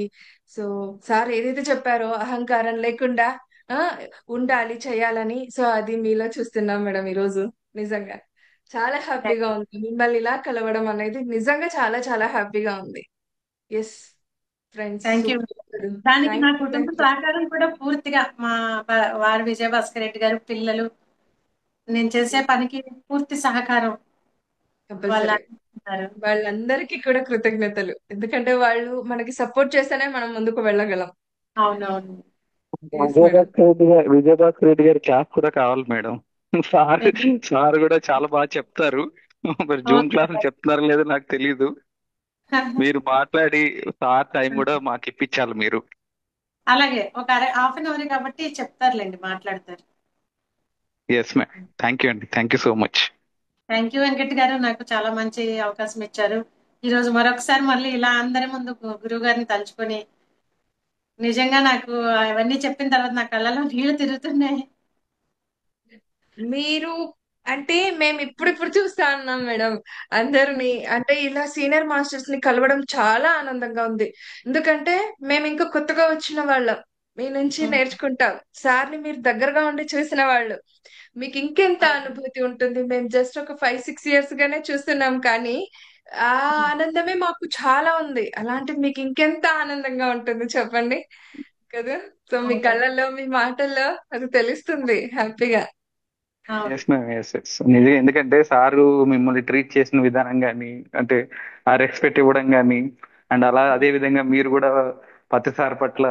సో సార్ ఏదైతే చెప్పారో అహంకారం లేకుండా ఆ ఉండాలి చేయాలని, సో అది మీలో చూస్తున్నాం మేడం ఈరోజు. నిజంగా చాలా హ్యాపీగా ఉంది మిమ్మల్ని ఇలా కలవడం అనేది, నిజంగా చాలా చాలా హ్యాపీగా ఉంది. Yes friends, thank you. Super. దానికి నా థ్యాంక్ యూ, కుటుంబ థ్యాంక్ యూ. సహకారం కూడా పూర్తిగా మా వారు విజయభాస్కర్ రెడ్డి గారు, పిల్లలు, నేను చేసే పనికి పూర్తి సహకారం వాళ్ళు కంపల్సరీ అందిస్తున్నారు. వాళ్ళందరికీ కూడా కృతజ్ఞతలు, ఎందుకంటే వాళ్ళు మనకి సపోర్ట్ చేస్తేనే మనం ముందుకు వెళ్ళగలం. అవునవును. Yes madam. విజయభాస్కర్ రెడ్డి గారి క్లాస్ కూడా కావాలి మేడం. సార్ సార్ కూడా చాలా బాగా చెప్తారు. మరి జూమ్ క్లాసులు చెప్తున్నారో లేదో నాకు తెలియదు. మీరు మాట్లాడి సార్ టైం కూడా మాకు ఇప్పించాలి మీరు. అలాగే ఒక హాఫ్ అన్ అవర్ కాబట్టి చెప్తారులేండి, మాట్లాడతారు. Yes madam. థ్యాంక్ యూ అండి. Thank you so much. Thank you Venkat గారు, నాకు చాలా మంచి అవకాశం ఇచ్చారు. ఈ రోజు మరొకసారి మళ్ళీ ఇలా అందరి ముందు గురువు గారిని తలుచుకొని, నిజంగా నాకు అవన్నీ చెప్పిన తర్వాత నా కళ్ళలో నీళ్లు తిరుగుతున్నాయి. మీరు అంటే మేము ఇప్పుడిప్పుడు చూస్తా ఉన్నాం మేడం అందరిని, అంటే ఇలా సీనియర్ మాస్టర్స్ ని కలవడం చాలా ఆనందంగా ఉంది. ఎందుకంటే మేము ఇంకా కొత్తగా వచ్చిన వాళ్ళం, మీ నుంచి నేర్చుకుంటాం. సార్ని మీరు దగ్గరగా ఉండి చూసిన వాళ్ళు, మీకు ఇంకెంత అనుభూతి ఉంటుంది. మేము జస్ట్ ఒక 5-6 years గానే చూస్తున్నాం, కానీ ఆ ఆనందమే మాకు చాలా ఉంది. అలాంటి మీకు ఇంకెంత ఆనందంగా ఉంటుంది చెప్పండి కదా. సో మీ కళ్ళల్లో మీ మాటల్లో అది తెలుస్తుంది హ్యాపీగా. Yes ma'am. ఎస్ ఎస్ నిజంగా. ఎందుకంటే సారు మిమ్మల్ని ట్రీట్ చేసిన విధానం కానీ, అంటే ఆ రెస్పెక్ట్ ఇవ్వడం కానీ, అండ్ అలా అదే విధంగా మీరు కూడా పత్తి సార్ పట్ల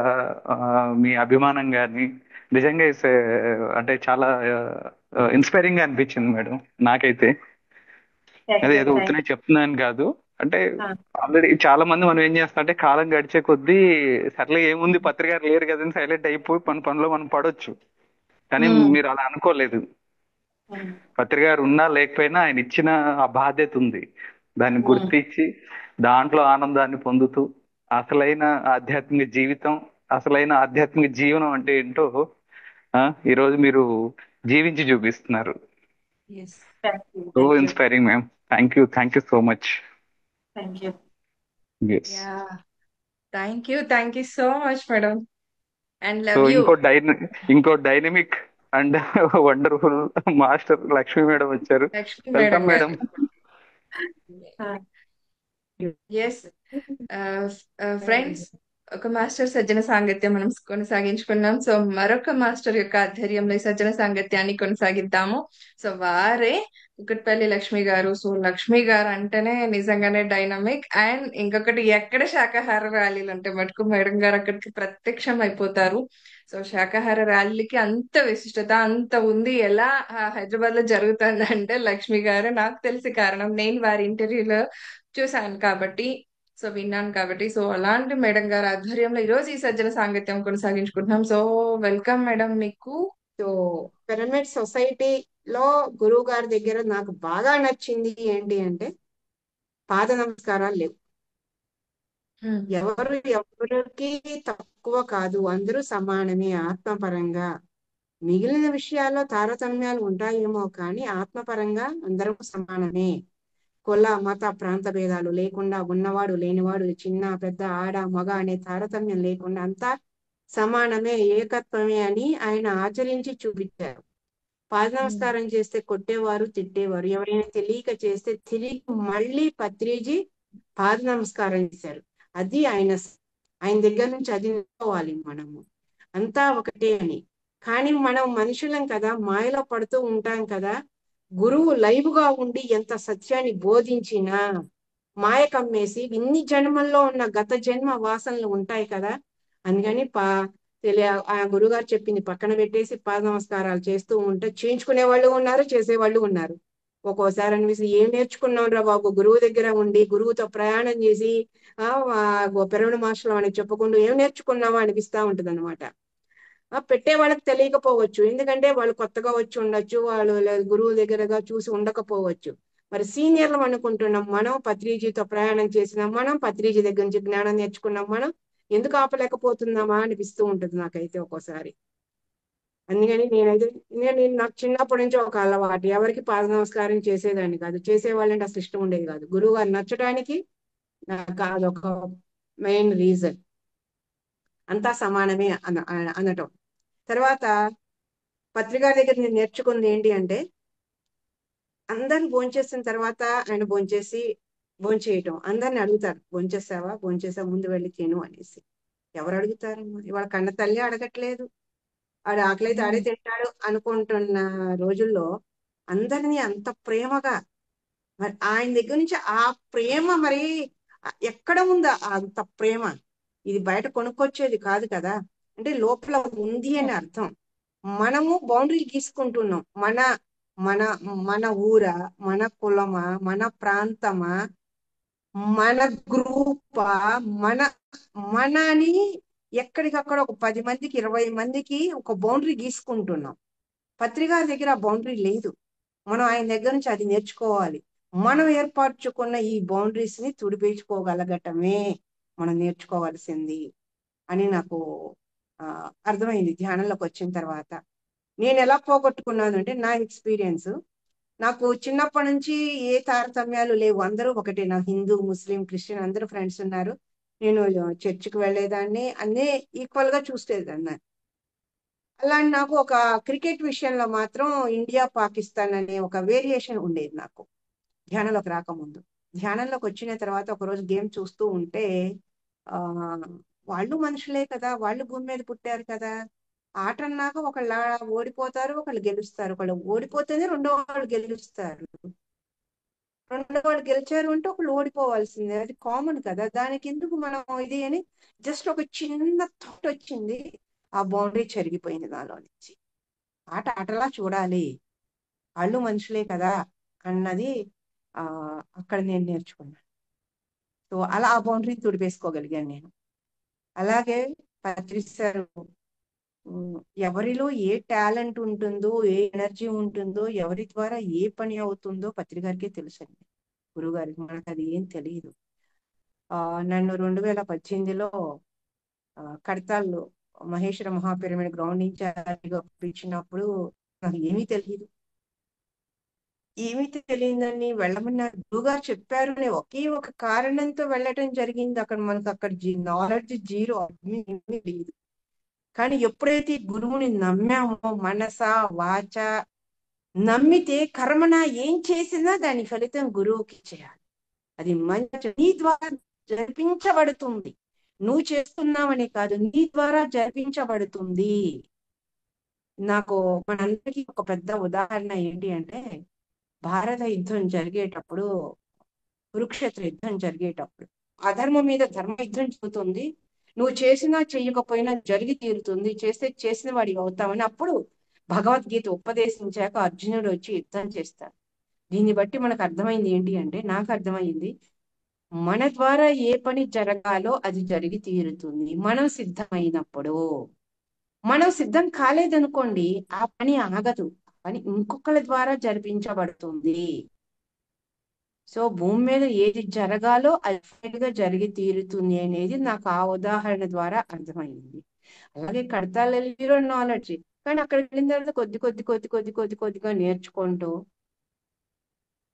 ఆ, మీ అభిమానం కానీ నిజంగా అంటే చాలా ఇన్స్పైరింగ్ గా అనిపించింది మేడం నాకైతే. అదే ఏదో ఉత్తనే చెప్తున్నాను కాదు. అంటే ఆల్రెడీ చాలా మంది మనం ఏం చేస్తాం అంటే కాలం గడిచే కొద్దీ సర్లే ఏముంది పత్రికారు లేరు కదని సైలెంట్ అయిపోయి పనిలో మనం పడవచ్చు. కానీ మీరు అలా అనుకోలేదు. పత్రికారు ఉన్నా లేకపోయినా ఆయన ఇచ్చిన ఆ బాధ్యత ఉంది. దాన్ని గుర్తించి దాంట్లో ఆనందాన్ని పొందుతూ అసలైన ఆధ్యాత్మిక జీవితం, అసలైన ఆధ్యాత్మిక జీవనం అంటే ఏంటో ఆ, ఈరోజు మీరు జీవించి చూపిస్తున్నారు. Yes. So inspiring ma'am. Thank you so much. Thank you. Yes. Yeah, thank you so much madam, and so love you. ఇంకో dynamic and wonderful master Lakshmi madam వచ్చారు. లక్ష్మి మేడం వెల్కమ్ గారు. మేడం. ఎస్ ఫ్రెండ్స్, ఒక మాస్టర్ సజ్జన సాంగత్యం మనం కొనసాగించుకున్నాం. సో మరొక మాస్టర్ యొక్క ఆధ్వర్యంలో ఈ సజ్జన సాంగత్యాన్ని కొనసాగిద్దాము. సో వారే కుకట్పల్లి లక్ష్మి గారు. సో లక్ష్మి గారు అంటేనే నిజంగానే డైనమిక్. అండ్ ఇంకొకటి, ఎక్కడ శాకాహార ర్యాలీలు అంటే మటుకు మేడం గారు అక్కడికి ప్రత్యక్షం అయిపోతారు. సో శాకాహార ర్యాలీకి అంత విశిష్టత అంత ఉంది. ఎలా హైదరాబాద్ లో జరుగుతుంది అంటే లక్ష్మి గారు, నాకు తెలిసి కారణం నేను వారి ఇంటర్వ్యూలో చూశాను కాబట్టి, సో విన్నాను కాబట్టి. సో అలాంటి మేడం గారి ఆధ్వర్యంలో ఈ రోజు ఈ సజ్జన సాంగత్యం కొనసాగించుకుంటున్నాం. సో వెల్కమ్ మేడం మీకు. సో పిరమిడ్ సొసైటీలో గురువు గారి దగ్గర నాకు బాగా నచ్చింది ఏంటి అంటే పాద నమస్కారాలు లేవు. ఎవరికి తక్కువ కాదు, అందరూ సమానమే ఆత్మపరంగా. మిగిలిన విషయాల్లో తారతమ్యాలు ఉంటాయేమో కానీ ఆత్మపరంగా అందరూ సమానమే. కుల మత ప్రాంత భేదాలు లేకుండా, ఉన్నవాడు లేనివాడు, చిన్న పెద్ద ఆడ మగ అనే తారతమ్యం లేకుండా అంతా సమానమే, ఏకత్వమే అని ఆయన ఆచరించి చూపించారు. పాద నమస్కారం చేస్తే కొట్టేవారు, తిట్టేవారు. ఎవరైనా తెలియక చేస్తే తిరిగి మళ్ళీ పత్రిజీ పాద నమస్కారం చేశారు. అది ఆయన దగ్గర నుంచి అది నేర్చుకోవాలి మనము. అంతా ఒకటే అని. కానీ మనం మనుషులం కదా, మాయలో పడుతూ ఉంటాం కదా. గురువు లైవ్ గా ఉండి ఎంత సత్యాన్ని బోధించినా మాయ కమ్మేసి ఇన్ని జన్మల్లో ఉన్న గత జన్మ వాసనలు ఉంటాయి కదా. అందుకని ఆ గురుగారు చెప్పింది పక్కన పెట్టేసి పాద నమస్కారాలు చేస్తూ ఉంటే చేయించుకునే వాళ్ళు ఉన్నారు, చేసేవాళ్ళు ఉన్నారు. ఒక్కోసారి అనిపిస్తుంది ఏం నేర్చుకున్నాం రా బాబు, గురువు దగ్గర ఉండి గురువుతో ప్రయాణం చేసి పిరమిడ్ మాస్టర్ అని చెప్పుకుంటూ ఏం నేర్చుకున్నావా అనిపిస్తా ఉంటది అనమాట. పెట్టే వాళ్ళకి తెలియకపోవచ్చు, ఎందుకంటే వాళ్ళు కొత్తగా వచ్చి ఉండొచ్చు, వాళ్ళు గురువు దగ్గరగా చూసి ఉండకపోవచ్చు. మరి సీనియర్లు అనుకుంటున్నాం మనం, పత్రిజీతో ప్రయాణం చేసినాం మనం, పత్రిజీ దగ్గర నుంచి జ్ఞానం నేర్చుకున్నాం మనం, ఎందుకు ఆపలేకపోతున్నామా అనిపిస్తూ ఉంటుంది నాకైతే ఒక్కోసారి. అందుకని నేను నాకు చిన్నప్పటి నుంచి ఒక అలవాటు, ఎవరికి పాద నమస్కారం చేసేదాన్ని కాదు, చేసేవాళ్ళంటే అసలు ఇష్టం ఉండేది కాదు. గురువు గారు నచ్చడానికి నాకు అదొక మెయిన్ రీజన్. అంతా సమానమే అనటం. తర్వాత పత్రికా దగ్గర నేను నేర్చుకుంది ఏంటి అంటే, అందరిని భోంచేసిన తర్వాత ఆయన భోంచేయటం. అందరిని అడుగుతారు, భోంచేసావా, భోంచేసావా, ముందు వెళ్ళి తిను అనేసి. ఎవరు అడుగుతారమ్మా? ఇవాళ కన్న తల్లి అడగట్లేదు, ఆడు ఆకలైతే ఆడే తింటాడు అనుకుంటున్న రోజుల్లో అందరినీ అంత ప్రేమగా, మరి ఆయన దగ్గర నుంచి ఆ ప్రేమ మరి ఎక్కడ ఉందా అంత ప్రేమ? ఇది బయట కొనుక్కొచ్చేది కాదు కదా, అంటే లోపల ఉంది అని అర్థం. మనము బౌండరీ గీసుకుంటున్నాం. మన మన మన ఊరా, మన కులమా, మన ప్రాంతమా, మన గ్రూపా, మన మనని ఎక్కడికక్కడ ఒక 10 మందికి 20 మందికి ఒక బౌండరీ గీసుకుంటున్నాం. పత్రికా దగ్గర ఆ బౌండరీ లేదు. మనం ఆయన దగ్గర నుంచి అది నేర్చుకోవాలి. మనం ఏర్పరచుకున్న ఈ బౌండరీస్ ని తుడిపేసుకోగలగటమే మనం నేర్చుకోవాల్సింది అని నాకు అర్థమైంది ధ్యానంలోకి వచ్చిన తర్వాత. నేను ఎలా పోగొట్టుకున్నాను అంటే, నా ఎక్స్పీరియన్స్, నాకు చిన్నప్పటి నుంచి ఏ తారతమ్యాలు లేవు, అందరూ ఒకటే. నా హిందూ, ముస్లిం, క్రిస్టియన్ అందరూ ఫ్రెండ్స్ ఉన్నారు. నేను చర్చికి వెళ్ళేదాన్ని, అన్నీ ఈక్వల్ గా చూసేదాన్ని. అలాంటి నాకు ఒక క్రికెట్ విషయంలో మాత్రం ఇండియా పాకిస్తాన్ అనే ఒక వేరియేషన్ ఉండేది నాకు ధ్యానంలోకి రాకముందు. ధ్యానంలోకి వచ్చిన తర్వాత ఒకరోజు గేమ్ చూస్తూ ఉంటే, ఆ వాళ్ళు మనుషులే కదా, వాళ్ళు భూమి మీద పుట్టారు కదా, ఆట అన్నాక ఒకళ్ళ ఓడిపోతారు, ఒకళ్ళు గెలుస్తారు, ఒకళ్ళు ఓడిపోతేనే రెండో వాళ్ళు గెలుస్తారు, రెండో వాళ్ళు గెలిచారు అంటే ఒకళ్ళు ఓడిపోవాల్సిందే, అది కామన్ కదా, దానికి ఎందుకు మనం ఇది అని జస్ట్ ఒక చిన్న థాట్ వచ్చింది. ఆ బౌండరీ చెరిగిపోయింది నాలో నుంచి. ఆట ఆటలా చూడాలి, వాళ్ళు మనుషులే కదా అన్నది ఆ అక్కడ నేను నేర్చుకున్నాను. సో అలా ఆ బౌండరీని తుడిపేసుకోగలిగాను నేను. అలాగే పత్రిసారు, ఎవరిలో ఏ టాలెంట్ ఉంటుందో, ఏ ఎనర్జీ ఉంటుందో, ఎవరి ద్వారా ఏ పని అవుతుందో పత్రికారికే తెలుసండి. గురువుగారికి మనకు అది ఏం తెలియదు. నన్ను 2018లో కడతాల్లో మహేశ్వర మహాపిరమిడ్ గ్రౌండ్ ఇన్ఛార్జిగా పిలిచినప్పుడు నాకు ఏమీ తెలియదని వెళ్ళమన్నారు. గురువుగారు చెప్పారు అని ఒకే ఒక కారణంతో వెళ్ళటం జరిగింది. అక్కడ మనకు అక్కడ నాలెడ్జ్ జీరో, ఏమీ తెలియదు. కానీ ఎప్పుడైతే గురువుని నమ్మామో, మనస వాచ నమ్మితే కర్మన ఏం చేసినా దాని ఫలితం గురువుకి చేయాలి. అది మంచి నీ ద్వారా జరిపించబడుతుంది. నువ్వు చేస్తున్నావని కాదు, నీ ద్వారా జరిపించబడుతుంది. నాకు మనందరికీ ఒక పెద్ద ఉదాహరణ ఏంటి అంటే, భారత యుద్ధం జరిగేటప్పుడు, కురుక్షేత్ర యుద్ధం జరిగేటప్పుడు అధర్మం మీద ధర్మ యుద్ధం జరుగుతుంది. నువ్వు చేసినా చెయ్యకపోయినా జరిగి తీరుతుంది, చేస్తే చేసిన వాడివి అవుతావని అప్పుడు భగవద్గీత ఉపదేశించాక అర్జునుడు వచ్చి యుద్ధం చేస్తాడు. దీన్ని బట్టి మనకు అర్థమైంది ఏంటి అంటే, నాకు అర్థమైంది, మన ద్వారా ఏ పని జరగాలో అది జరిగి తీరుతుంది మనం సిద్ధమైనప్పుడు. మనం సిద్ధం కాలేదనుకోండి, ఆ పని ఆగదు, ఆ పని ఇంకొకరి ద్వారా జరిపించబడుతుంది. సో భూమి మీద ఏది జరగాలో అది గా జరిగి తీరుతుంది అనేది నాకు ఆ ఉదాహరణ ద్వారా అర్థమైంది. అలాగే కడతాలో నాలెడ్జ్, కానీ అక్కడికి వెళ్ళిన తర్వాత కొద్దిగా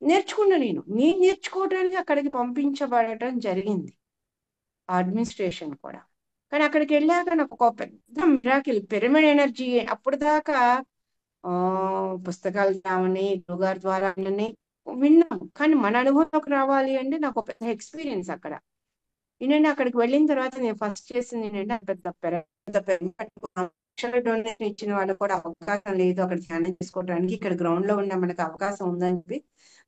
నేర్చుకున్నా. నేను నేర్చుకోవడానికి అక్కడికి పంపించబడటం జరిగింది, అడ్మినిస్ట్రేషన్ కూడా. కానీ అక్కడికి వెళ్ళాక నాకు ఒక పెద్ద మిరాకిల్, పిరమిడ్ ఎనర్జీ. అప్పుడు దాకా పుస్తకాలు రావని, గురుగారి ద్వారా విన్నాం, కానీ మన అనుభవంలోకి రావాలి అంటే నాకు ఒక పెద్ద ఎక్స్పీరియన్స్ అక్కడ. ఏంటంటే అక్కడికి వెళ్ళిన తర్వాత నేను ఫస్ట్ చేసింది ఏంటంటే, లక్షల డొనేషన్ ఇచ్చిన వాళ్ళకు కూడా అవకాశం లేదు అక్కడ ధ్యానం చేసుకోవడానికి, ఇక్కడ గ్రౌండ్ లో ఉన్న మనకు అవకాశం ఉందని చెప్పి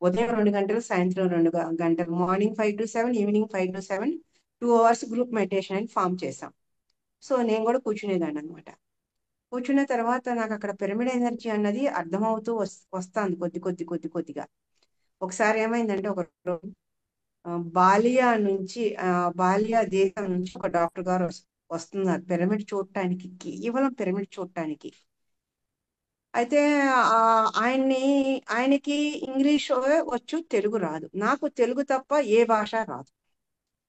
ఉదయం 2 గంటలు, సాయంత్రం 2 గంటలు, morning 5 to 7, evening 5 to 7, 2 hours group meditation అని ఫామ్ చేసాం. సో నేను కూడా కూర్చునేదాన్ని అనమాట. కూర్చున్న తర్వాత నాకు అక్కడ పిరమిడ్ ఎనర్జీ అన్నది అర్థమవుతూ వస్తాంది కొద్దిగా. ఒకసారి ఏమైందంటే, ఒక బాలియా దేశం నుంచి ఒక డాక్టర్ గారు వస్తున్నారు పిరమిడ్ చూడటానికి, కేవలం పిరమిడ్ చూడటానికి. అయితే ఆయనకి ఇంగ్లీష్ వచ్చు, తెలుగు రాదు. నాకు తెలుగు తప్ప ఏ భాష రాదు.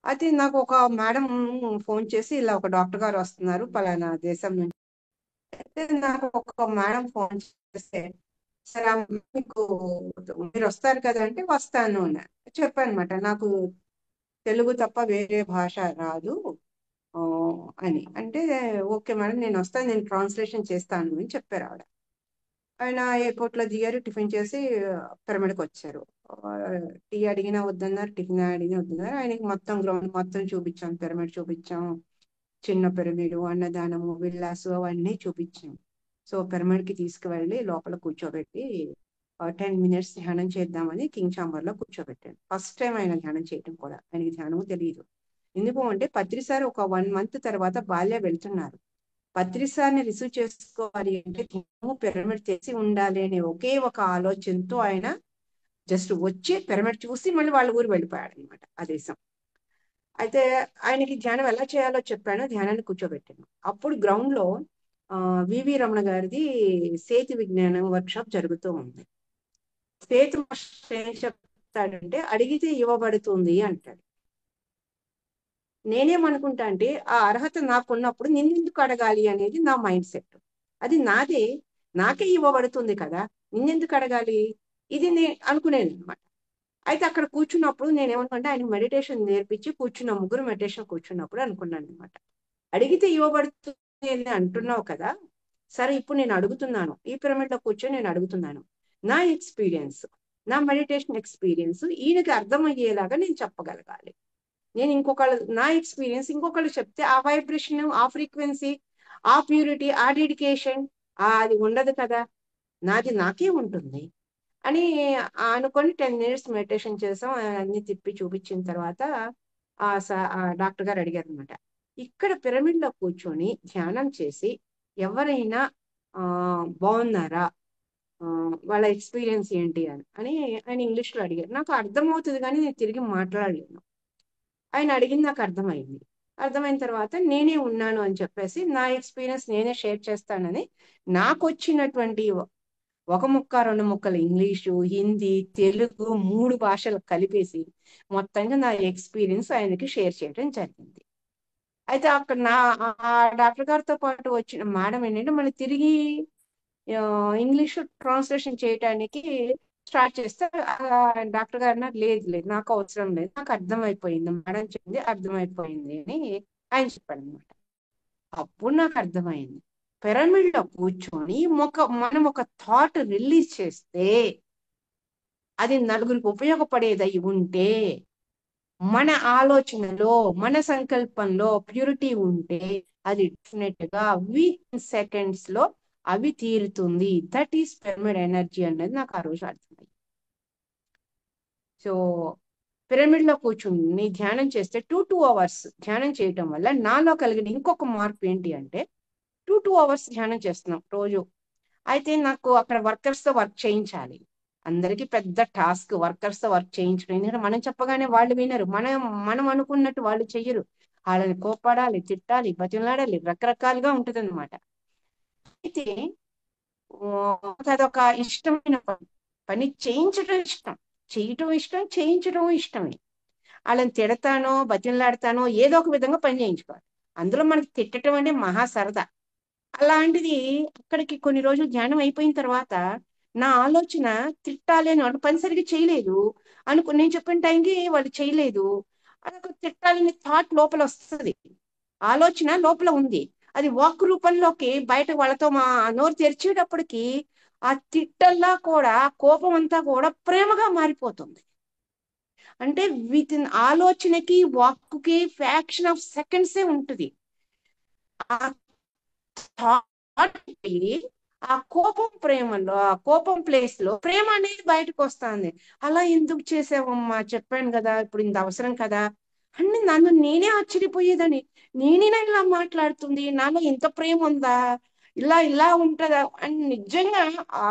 అయితే నాకు ఒక మేడం ఫోన్ చేసి, ఇలా ఒక డాక్టర్ గారు వస్తున్నారు పలానా దేశం నుంచి. అయితే నాకు ఒక మేడం ఫోన్ చేస్తే, సరే మీకు మీరు వస్తారు కదా అంటే వస్తాను అని చెప్పాను అనమాట. నాకు తెలుగు తప్ప వేరే భాష రాదు ఆ, అని అంటే, ఓకే మేడం నేను వస్తాను, నేను ట్రాన్స్లేషన్ చేస్తాను అని చెప్పారు ఆవిడ. ఆయన ఎయిర్పోర్ట్ లో దిగారు, టిఫిన్ చేసి పిరమిడ్కి వచ్చారు. ఆ, టీ అడిగినా వద్దన్నారు, టిఫిన్ అడిగినా వద్దన్నారు. ఆయనకి మొత్తం గ్రౌండ్ మొత్తం చూపించాం, పిరమిడ్ చూపించాం, చిన్న పిరమిడ్, అన్నదానము, విల్లాసు అవన్నీ చూపించాం. సో పిరమిడ్ కి తీసుకువెళ్ళి లోపల కూర్చోబెట్టి 10 minutes ధ్యానం చేద్దామని కింగ్ చాంబర్ లో కూర్చోబెట్టాను. ఫస్ట్ టైం ఆయన ధ్యానం చేయడం కూడా, ఆయనకి ధ్యానము తెలియదు. ఎందుకు అంటే పత్రిసారి ఒక 1 month తర్వాత బాల్య వెళ్తున్నారు. పత్రిసారిని రిసీవ్ చేసుకోవాలి అంటే ధ్యానము పిరమిడ్ తెలిసి ఉండాలి అనే ఒకే ఒక ఆలోచనతో ఆయన జస్ట్ వచ్చి పిరమిడ్ చూసి మళ్ళీ వాళ్ళ ఊరు వెళ్ళిపోయాడు అనమాట ఆ దేశం. అయితే ఆయనకి ధ్యానం ఎలా చేయాలో చెప్పాను, ధ్యానాన్ని కూర్చోబెట్టాను. అప్పుడు గ్రౌండ్ లో వివి రమణ గారిది సేతు విజ్ఞానం వర్క్షాప్ జరుగుతూ ఉంది. సేతు మాస్టర్ ఏం చెప్తాడంటే అడిగితే ఇవ్వబడుతుంది అంటాడు. నేనేమనుకుంటా అంటే ఆ అర్హత నాకున్నప్పుడు నిన్నెందుకు అడగాలి అనేది నా మైండ్ సెట్. అది నాదే, నాకే ఇవ్వబడుతుంది కదా, నిన్నెందుకు అడగాలి, ఇది అనుకునేది అనమాట. అయితే అక్కడ కూర్చున్నప్పుడు నేను ఏమనుకుంటే ఆయన మెడిటేషన్ నేర్పించి కూర్చున్న ముగ్గురు మెడిటేషన్ కూర్చున్నప్పుడు అనుకున్నాను అనమాట, అడిగితే ఇవ్వబడుతుంది అని అంటున్నావు కదా, సరే ఇప్పుడు నేను అడుగుతున్నాను, ఈ పిరమిడ్ లో కూర్చొని నేను అడుగుతున్నాను, నా ఎక్స్పీరియన్స్, నా మెడిటేషన్ ఎక్స్పీరియన్స్ ఈయనకి అర్థమయ్యేలాగా నేను చెప్పగలగాలి. నేను నా ఎక్స్పీరియన్స్ ఇంకొకళ్ళు చెప్తే ఆ వైబ్రేషన్, ఆ ఫ్రీక్వెన్సీ, ఆ ప్యూరిటీ, ఆ డెడికేషన్ అది ఉండదు కదా, నాది నాకే ఉంటుంది అని అనుకొని 10 minutes మెడిటేషన్ చేసాం. అన్ని తిప్పి చూపించిన తర్వాత ఆ డాక్టర్ గారు అడిగారు అనమాట, ఇక్కడ పిరమిడ్ లో కూర్చొని ధ్యానం చేసి ఎవరైనా ఆ బాగున్నారా, ఆ, వాళ్ళ ఎక్స్పీరియన్స్ ఏంటి అని ఆయన ఇంగ్లీష్ లో అడిగారు. నాకు అర్థమవుతుంది కానీ నేను తిరిగి మాట్లాడలేను. ఆయన అడిగింది నాకు అర్థమైంది. అర్థమైన తర్వాత నేనే ఉన్నాను అని చెప్పేసి నా ఎక్స్పీరియన్స్ నేనే షేర్ చేస్తానని నాకు వచ్చినటువంటి ఒక ముక్క 2 ముక్కలు ఇంగ్లీషు, హిందీ, తెలుగు 3 భాషలు కలిపేసి మొత్తంగా నా ఎక్స్పీరియన్స్ ఆయనకి షేర్ చేయడం జరిగింది. అయితే అక్కడ ఆ డాక్టర్ గారితో పాటు వచ్చిన మేడం ఏంటంటే మళ్ళీ తిరిగి ఇంగ్లీష్ ట్రాన్స్లేషన్ చేయడానికి స్టార్ట్ చేస్తే డాక్టర్ గారు అన్నారు, లేదు లేదు నాకు అవసరం లేదు, నాకు అర్థమైపోయింది, మేడం చెప్పింది అర్థమైపోయింది అని ఆయన చెప్పాడు అనమాట. అప్పుడు నాకు అర్థమైంది, పిరమిడ్ లో కూర్చొని మనం ఒక థాట్ రిలీజ్ చేస్తే అది నలుగురికి ఉపయోగపడేది అయి ఉంటే, మన ఆలోచనలో మన సంకల్పంలో ప్యూరిటీ ఉంటే అది డెఫినెట్ గా seconds లో అవి తీరుతుంది. దట్ ఈస్ పిరమిడ్ ఎనర్జీ అనేది నాకు ఆ రోజు అర్థమైంది. సో పిరమిడ్ లో కూర్చుని ధ్యానం చేస్తే 2 hours ధ్యానం చేయటం వల్ల నాలో కలిగిన ఇంకొక మార్పు ఏంటి అంటే 2 hours ధ్యానం చేస్తున్నాం రోజు. అయితే నాకు అక్కడ వర్కర్స్ తో వర్క్ చేయించాలి. అందరికి పెద్ద టాస్క్ వర్కర్స్ తో వర్క్ చేయించడం. ఎందుకంటే మనం చెప్పగానే వాళ్ళు వినరు, మనం అనుకున్నట్టు వాళ్ళు చెయ్యరు. వాళ్ళని కోపడాలి, తిట్టాలి, బతిమలాడాలి, రకరకాలుగా ఉంటది అనమాట. అయితే అదొక ఇష్టమైన పని చేయించడం ఇష్టం, చేయటం ఇష్టం, చేయించడం ఇష్టమే. వాళ్ళని తిడతానో బతిమలాడతానో ఏదో ఒక విధంగా పని చేయించుకోవాలి. అందులో మనకి తిట్టడం అంటే మహా సరదా. అలాంటిది అక్కడికి కొన్ని రోజులు ధ్యానం అయిపోయిన తర్వాత నా ఆలోచన తిట్టాలి అని పని సరిగ్గా చేయలేదు నేను చెప్పిన టైంకి వాళ్ళు చేయలేదు, అదొక తిట్టాలని థాట్ లోపల వస్తుంది, ఆలోచన లోపల ఉంది, అది వాక్ రూపంలోకి బయట వాళ్ళతో మా నోరు తెరిచేటప్పటికి ఆ తిట్టల్లా కూడా కోపం అంతా కూడా ప్రేమగా మారిపోతుంది. అంటే విత్ ఇన్ ఆలోచనకి వాక్కుకి ఫ్యాక్షన్ ఆఫ్ సెకండ్సే ఉంటుంది. ఆ థాట్ ఆ కోపం ప్రేమలో, ఆ కోపం ప్లేస్ లో ప్రేమ అనేది బయటకు వస్తుంది. అలా ఎందుకు చేసావమ్మా, చెప్పాను కదా ఇప్పుడు ఇంత అవసరం కదా అని నన్ను నేనే ఆశ్చర్యపోయేదని. నేనేనా ఇలా మాట్లాడుతుంది, నాలో ఇంత ప్రేమ ఉందా, ఇలా ఉంటదా అని నిజంగా ఆ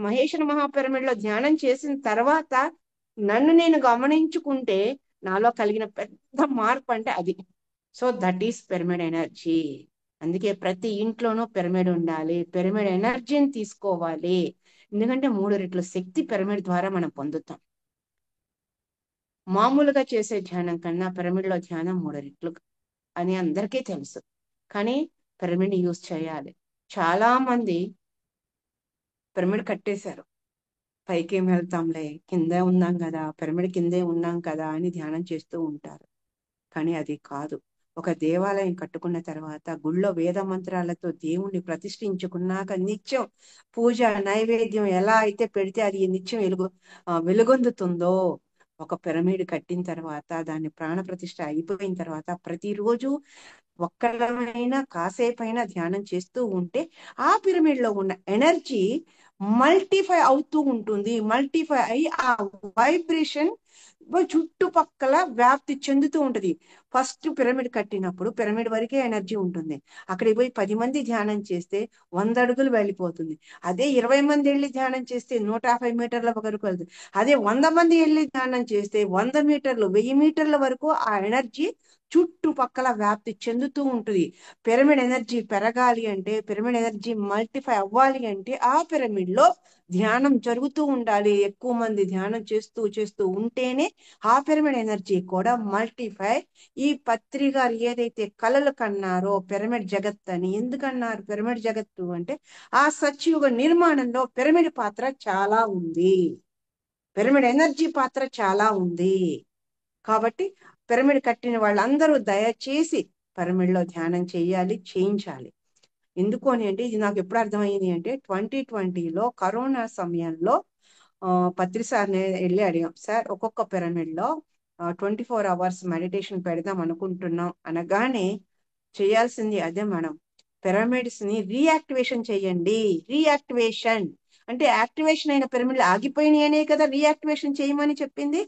మహేశ్వర మహాపిరమిడ్ లో ధ్యానం చేసిన తర్వాత నన్ను నేను గమనించుకుంటే నాలో కలిగిన పెద్ద మార్పు అంటే అది. So that is pyramid energy. అందుకే ప్రతి ఇంట్లోనూ పిరమిడ్ ఉండాలి, పిరమిడ్ ఎనర్జీని తీసుకోవాలి. ఎందుకంటే 3 రెట్లు శక్తి పిరమిడ్ ద్వారా మనం పొందుతాం. మామూలుగా చేసే ధ్యానం కన్నా పిరమిడ్ లో ధ్యానం 3 రెట్లు అని అందరికీ తెలుసు. కానీ పిరమిడ్ యూజ్ చేయాలి. చాలా మంది పిరమిడ్ కట్టేశారు, పైకి ఏం వెళ్తాంలే, కిందే ఉన్నాం కదా, పిరమిడ్ కిందే ఉన్నాం కదా అని ధ్యానం చేస్తూ ఉంటారు. కానీ అది కాదు. ఒక దేవాలయం కట్టుకున్న తర్వాత గుళ్ళో వేద మంత్రాలతో దేవుణ్ణి ప్రతిష్ఠించుకున్నాక నిత్యం పూజ నైవేద్యం ఎలా అయితే పెడితే అది నిత్యం వెలుగొందుతుందో, ఒక పిరమిడ్ కట్టిన తర్వాత దాన్ని ప్రాణ ప్రతిష్ఠ అయిపోయిన తర్వాత ప్రతిరోజు ఒక్కళ్ళమైనా కాసేపైనా ధ్యానం చేస్తూ ఉంటే ఆ పిరమిడ్ లో ఉన్న ఎనర్జీ మల్టిఫై అవుతూ ఉంటుంది. మల్టిఫై అయి ఆ వైబ్రేషన్ చుట్టుపక్కల వ్యాప్తి చెందుతూ ఉంటది. ఫస్ట్ పిరమిడ్ కట్టినప్పుడు పిరమిడ్ వరకే ఎనర్జీ ఉంటుంది. అక్కడికి పోయి 10 మంది ధ్యానం చేస్తే 100 అడుగులు వెళ్ళిపోతుంది. అదే 20 మంది వెళ్ళి ధ్యానం చేస్తే 150 మీటర్ల వరకు వెళ్తుంది. అదే 100 మంది వెళ్ళి ధ్యానం చేస్తే 100 మీటర్లు 1000 మీటర్ల వరకు ఆ ఎనర్జీ చుట్టుపక్కల వ్యాప్తి చెందుతూ ఉంటుంది. పిరమిడ్ ఎనర్జీ పెరగాలి అంటే, పిరమిడ్ ఎనర్జీ మల్టిఫై అవ్వాలి అంటే ఆ పిరమిడ్ లో ధ్యానం జరుగుతూ ఉండాలి. ఎక్కువ మంది ధ్యానం చేస్తూ చేస్తూ ఉంటేనే ఆ పిరమిడ్ ఎనర్జీ కూడా మల్టిఫై. ఈ పత్రి గారు ఏదైతే కలలు కన్నారో పిరమిడ్ జగత్ అని, ఎందుకన్నారు పిరమిడ్ జగత్తు అంటే ఆ సత్యయుగ నిర్మాణంలో పిరమిడ్ పాత్ర చాలా ఉంది, పిరమిడ్ ఎనర్జీ పాత్ర చాలా ఉంది. కాబట్టి పిరమిడ్ కట్టిన వాళ్ళందరూ దయచేసి పిరమిడ్ లో ధ్యానం చేయాలి, చేయించాలి. ఎందుకు అని అంటే ఇది నాకు ఎప్పుడు అర్థమైంది అంటే 2020లో కరోనా సమయంలో పత్రి సార్ని వెళ్ళి అడిగాం, సార్ ఒక్కొక్క పిరమిడ్ లో 24 అవర్స్ మెడిటేషన్ పెడదాం అనుకుంటున్నాం అనగానే చేయాల్సింది అదే మేడం, పిరమిడ్స్ ని రీయాక్టివేషన్ చేయండి. రీయాక్టివేషన్ అంటే యాక్టివేషన్ అయిన పిరమిడ్లు ఆగిపోయినాయి అనే కదా రీయాక్టివేషన్ చేయమని చెప్పింది.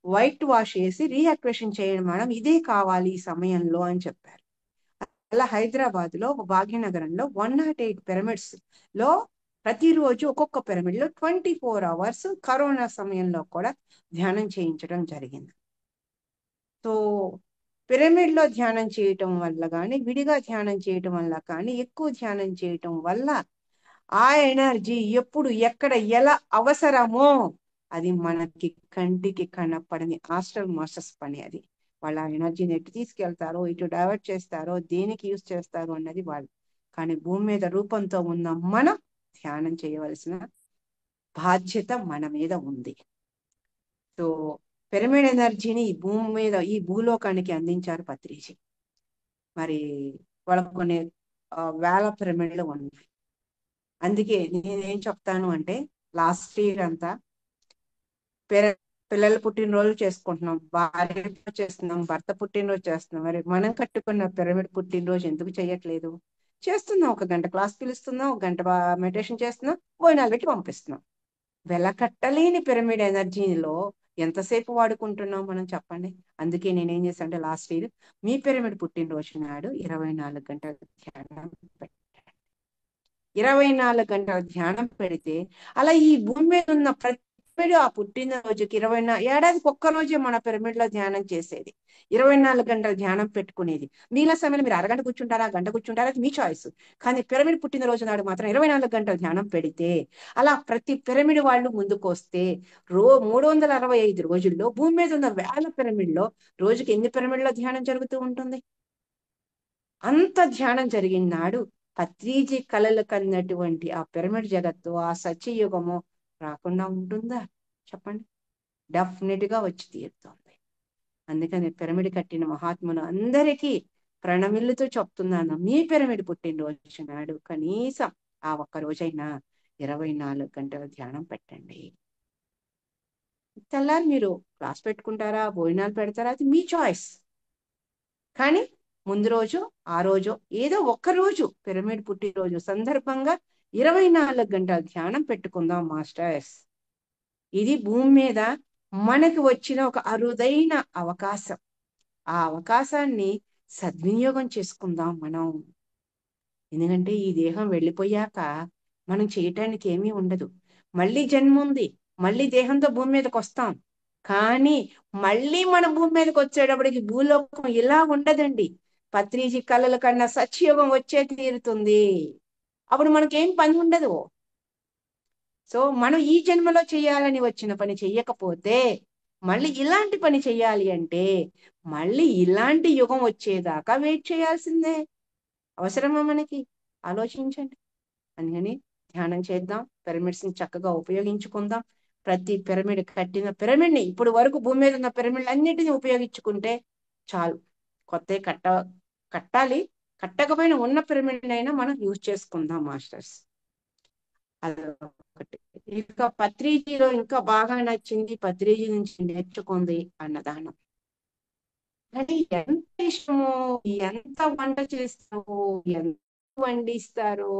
వైట్ వాష్ చేసి రీయాక్టివేషన్ చేయడం మేడం, ఇదే కావాలి ఈ సమయంలో అని చెప్పారు. అలా హైదరాబాద్ లో భాగ్యనగరంలో 108 పిరమిడ్స్ లో ప్రతిరోజు ఒక్కొక్క పిరమిడ్ లో 24 అవర్స్ కరోనా సమయంలో కూడా ధ్యానం చేయించడం జరిగింది. సో పిరమిడ్ లో ధ్యానం చేయటం వల్ల కానీ, విడిగా ధ్యానం చేయటం వల్ల కానీ, ఎక్కువ ధ్యానం చేయటం వల్ల ఆ ఎనర్జీ ఎప్పుడు ఎక్కడ ఎలా అవసరమో అది మనకి కంటికి కనపడని హాస్టల్ మాస్టర్స్ పని. అది వాళ్ళ ఎనర్జీని ఎటు తీసుకెళ్తారో, ఇటు డైవర్ట్ చేస్తారో, దేనికి యూజ్ చేస్తారో అన్నది వాళ్ళు. కానీ భూమి మీద రూపంతో ఉన్న మనం ధ్యానం చేయవలసిన బాధ్యత మన మీద ఉంది. సో పిరమిడ్ ఎనర్జీని ఈ భూమి మీద ఈ భూలోకానికి అందించారు పత్రిజీ. మరి వాళ్ళకు కొన్ని వేల పిరమిడ్లు ఉన్నాయి. అందుకే నేనేం చెప్తాను అంటే లాస్ట్ ఇయర్ అంతా పిల్లల పుట్టినరోజు చేసుకుంటున్నాం, భార్య చేస్తున్నాం, భర్త పుట్టినరోజు చేస్తున్నాం. మరి మనం కట్టుకున్న పిరమిడ్ పుట్టినరోజు ఎందుకు చేయట్లేదు? చేస్తున్నాం. 1 గంట క్లాస్ పిలుస్తున్నాం, 1 గంట మెడిటేషన్ చేస్తున్నాం, భోజనాలు పెట్టి పంపిస్తున్నాం. వెలకట్టలేని పిరమిడ్ ఎనర్జీలో ఎంతసేపు వాడుకుంటున్నాం మనం చెప్పండి. అందుకే నేనేం చేశాను అంటే లాస్ట్ ఇయర్ మీ పిరమిడ్ పుట్టినరోజు నాడు 24 గంటల ధ్యానం పెట్టండి. 24 గంటల ధ్యానం పెడితే అలా ఈ భూమి మీద ఉన్న ప్రతి ఆ పుట్టినరోజుకి ఏడాదికి ఒక్కరోజే మన పిరమిడ్ లో ధ్యానం చేసేది, 24 గంటల ధ్యానం పెట్టుకునేది. మిగిలిన సమయంలో మీరు అరగంట కూర్చుంటారా, గంట కూర్చుంటారా, అది మీ చాయిస్. కానీ పిరమిడ్ పుట్టినరోజు నాడు మాత్రం 24 గంటల ధ్యానం పెడితే అలా ప్రతి పిరమిడ్ వాళ్ళు ముందుకు వస్తే 365 రోజుల్లో భూమి మీద ఉన్న వేల పిరమిడ్ లో రోజుకి ఎన్ని పిరమిడ్లో ధ్యానం జరుగుతూ ఉంటుంది? అంత ధ్యానం జరిగిన నాడు పత్రిజీ కలలు కన్నటువంటి ఆ పిరమిడ్ జగత్తు, ఆ సత్యయుగము రాకుండా ఉంటుందా చెప్పండి? డెఫినెట్ గా వచ్చి తీరుతుంది. అందుకని పిరమిడ్ కట్టిన మహాత్ములు అందరికీ ప్రణమిల్లుతో చెప్తున్నాను, మీ పిరమిడ్ పుట్టినరోజు నాడు కనీసం ఆ ఒక్క రోజైనా 24 గంటల ధ్యానం పెట్టండి. తెల్లారి మీరు క్లాస్ పెట్టుకుంటారా, భోజనాలు పెడతారా, అది మీ చాయిస్. కానీ ముందు రోజు ఆ రోజు ఏదో ఒక్క రోజు పిరమిడ్ పుట్టినరోజు సందర్భంగా 24 గంటల ధ్యానం పెట్టుకుందాం మాస్టర్స్. ఇది భూమి మీద మనకు వచ్చిన ఒక అరుదైన అవకాశం. ఆ అవకాశాన్ని సద్వినియోగం చేసుకుందాం మనం. ఎందుకంటే ఈ దేహం వెళ్ళిపోయాక మనం చేయటానికి ఏమీ ఉండదు. మళ్ళీ జన్మ ఉంది, మళ్ళీ దేహంతో భూమి మీదకి వస్తాం. కానీ మళ్ళీ మన భూమి మీదకి వచ్చేటప్పటికి భూలోకం ఇలా ఉండదండి. పత్రిజీ కళల కన్నా సత్యయుగం వచ్చే తీరుతుంది. అప్పుడు మనకేం పని ఉండదు. సో మనం ఈ జన్మలో చేయాలని వచ్చిన పని చెయ్యకపోతే మళ్ళీ ఇలాంటి పని చెయ్యాలి అంటే మళ్ళీ ఇలాంటి యుగం వచ్చేదాకా వెయిట్ చేయాల్సిందే. అవసరమా మనకి? ఆలోచించండి. అందుకని ధ్యానం చేద్దాం, పిరమిడ్స్ ని చక్కగా ఉపయోగించుకుందాం. ప్రతి పిరమిడ్ కట్టిన పిరమిడ్ ని ఇప్పుడు వరకు భూమి మీద ఉన్న పిరమిడ్ అన్నిటిని ఉపయోగించుకుంటే చాలు. కొత్త కట్టాలి. కట్టకపోయినా ఉన్న పిరమిడ్ అయినా మనం యూజ్ చేసుకుందాం మాస్టర్స్. అదొకటి. ఇక పత్రిజీలో ఇంకా బాగా నచ్చింది, పత్రిజీ నుంచి నేర్చుకుంది అన్నదానం. అంటే ఎంత ఇష్టమో, ఎంత వంట చేస్తావో, ఎంత వండిస్తారో,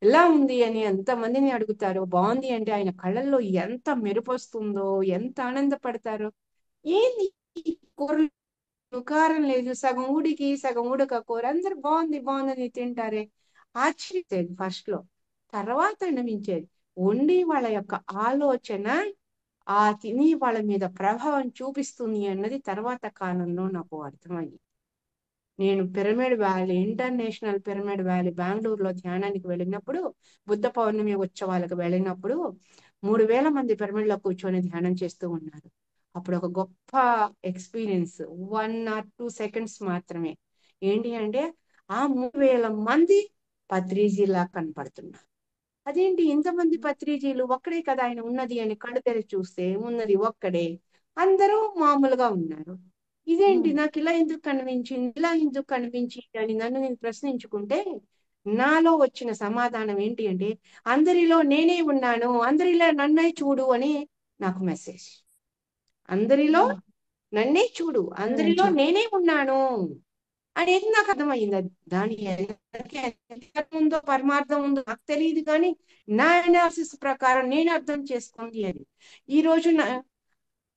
ఎలా ఉంది అని ఎంత మందిని అడుగుతారో, బాగుంది అంటే ఆయన కళ్ళల్లో ఎంత మెరుపు వస్తుందో, ఎంత ఆనందపడతారో. ఏంది ఈ కూరలు కారం లేదు, సగం ఉడికి సగం ఉడక కూర, అందరు బాగుంది బాగుందని తింటారే. ఆశ్చర్యపోయేది ఫస్ట్ లో. తర్వాత అనిపించేది వండి వాళ్ళ యొక్క ఆలోచన ఆ తిని వాళ్ళ మీద ప్రభావం చూపిస్తుంది అన్నది తర్వాత కాలంలో నాకు అర్థమైంది. నేను pyramid valley, international pyramid valley బెంగళూరులో ధ్యానానికి వెళ్ళినప్పుడు, బుద్ధ పౌర్ణమి ఉత్సవాలకు వెళ్ళినప్పుడు 3000 మంది పిరమిడ్ లో కూర్చొని ధ్యానం చేస్తూ ఉన్నారు. అప్పుడు ఒక గొప్ప ఎక్స్పీరియన్స్, 1 or 2 seconds మాత్రమే. ఏంటి అంటే ఆ 3000 మంది పత్రిజీలా కనపడుతున్నారు. అదేంటి ఇంతమంది పత్రిజీలు, ఒక్కడే కదా ఆయన ఉన్నది అని కళ్ళు తెరిచి చూస్తే ఉన్నది ఒక్కడే, అందరూ మామూలుగా ఉన్నారు. ఇదేంటి నాకు ఇలా ఎందుకు కనిపించింది, ఇలా ఎందుకు కనిపించింది అని నన్ను నేను ప్రశ్నించుకుంటే నాలో వచ్చిన సమాధానం ఏంటి అంటే అందరిలో నేనే ఉన్నాను, అందరిలో నన్నే చూడు అని నాకు మెసేజ్. అందరిలో నన్నే చూడు, అందరిలో నేనే ఉన్నాను అనేది నాకు అర్థమయ్యింది. దాని ఉందో పరమార్థం ఉందో నాకు తెలియదు, కానీ నా అనాలిసిస్ ప్రకారం నేను అర్థం చేసుకుంది అది. ఈ రోజు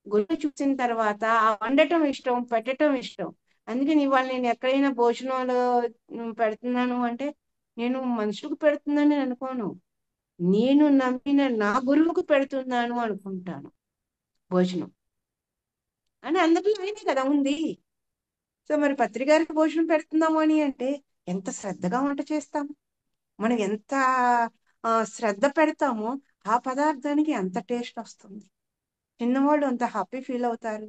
గురువు చూసిన తర్వాత ఆ వండటం ఇష్టం, పెట్టడం ఇష్టం. అందుకని ఇవాళ నేను ఎక్కడైనా భోజనాలు పెడుతున్నాను అంటే నేను మనుషులకు పెడుతున్నానని అనుకోను, నేను నమ్మిన నా గురువుకు పెడుతున్నాను అనుకుంటాను భోజనం అని. అందరిలో ఆయనే కదా ఉంది. సో మరి పత్రికారికి భోజనం పెడుతున్నాము అని అంటే ఎంత శ్రద్ధగా వంట చేస్తాము, మనం ఎంత శ్రద్ధ పెడతామో ఆ పదార్థానికి ఎంత టేస్ట్ వస్తుంది, చిన్నవాళ్ళు అంత హ్యాపీ ఫీల్ అవుతారు.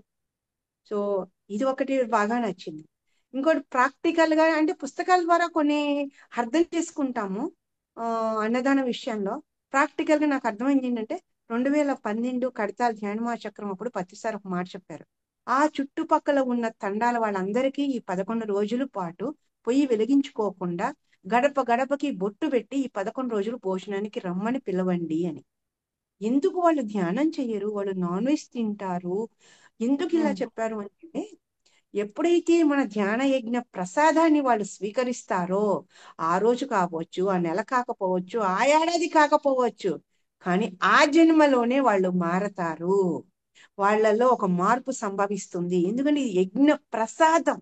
సో ఇది ఒకటి బాగా నచ్చింది. ఇంకోటి ప్రాక్టికల్ గా అంటే పుస్తకాల ద్వారా కొన్ని అర్థం చేసుకుంటాము అన్నదాన విషయంలో. ప్రాక్టికల్ గా నాకు అర్థమైంది ఏంటంటే 2012 కడతాల ధ్యానమా చక్రం అప్పుడు పత్రిసారి ఒక మాట చెప్పారు. ఆ చుట్టుపక్కల ఉన్న తండాల వాళ్ళందరికీ ఈ 11 రోజుల పాటు పొయ్యి వెలిగించుకోకుండా గడప గడపకి బొట్టు పెట్టి ఈ 11 రోజులు భోజనానికి రమ్మని పిలవండి అని. ఎందుకు వాళ్ళు ధ్యానం చెయ్యరు, వాళ్ళు నాన్ వెజ్ తింటారు, ఎందుకు ఇలా చెప్పారు అంటే ఎప్పుడైతే మన ధ్యాన యజ్ఞ ప్రసాదాన్ని వాళ్ళు స్వీకరిస్తారో ఆ రోజు కావచ్చు, ఆ నెల కాకపోవచ్చు, ఆ ఏడాది కాకపోవచ్చు, కానీ ఆ జన్మలోనే వాళ్ళు మారతారు, వాళ్ళలో ఒక మార్పు సంభవిస్తుంది. ఎందుకంటే ఇది యజ్ఞ ప్రసాదం.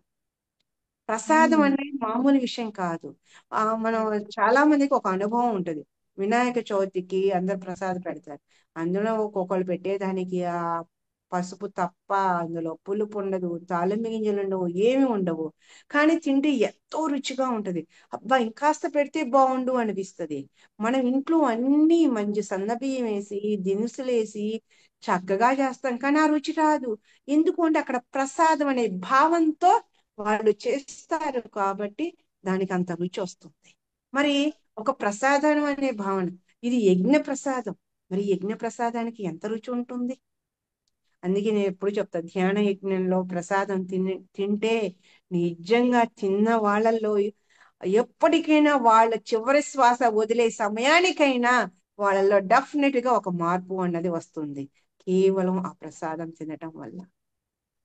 ప్రసాదం అనేది మామూలు విషయం కాదు. మనం చాలా మందికి ఒక అనుభవం ఉంటది. వినాయక చవితికి అందరు ప్రసాదం పెడతారు, అందులో ఒక్కొక్కరు పెట్టేదానికి ఆ పసుపు తప్ప అందులో పులుపు ఉండదు, తాళింపు గింజలు ఉండవు, ఏమి ఉండవు, కానీ తింటే ఎంతో రుచిగా ఉంటది. అబ్బా ఇంకాస్త పెడితే బాగుండు అనిపిస్తది. మనం ఇంట్లో అన్ని మంచి సన్నబియ్యం వేసి దినుసులు వేసి చక్కగా చేస్తాం, కానీ ఆ రుచి రాదు. ఎందుకు అంటే అక్కడ ప్రసాదం అనే భావంతో వాళ్ళు చేస్తారు కాబట్టి దానికి అంత రుచి వస్తుంది. మరి ఒక ప్రసాదం అనే భావన, ఇది యజ్ఞ ప్రసాదం, మరి యజ్ఞ ప్రసాదానికి ఎంత రుచి ఉంటుంది. అందుకే నేను ఎప్పుడు చెప్తా, ధ్యాన యజ్ఞంలో ప్రసాదం తింటే నిజంగా తిన్న వాళ్ళల్లో ఎప్పటికైనా వాళ్ళ చివరి శ్వాస వదిలే సమయానికైనా వాళ్ళలో డెఫినెట్ గా ఒక మార్పు అన్నది వస్తుంది, కేవలం ఆ ప్రసాదం తినటం వల్ల.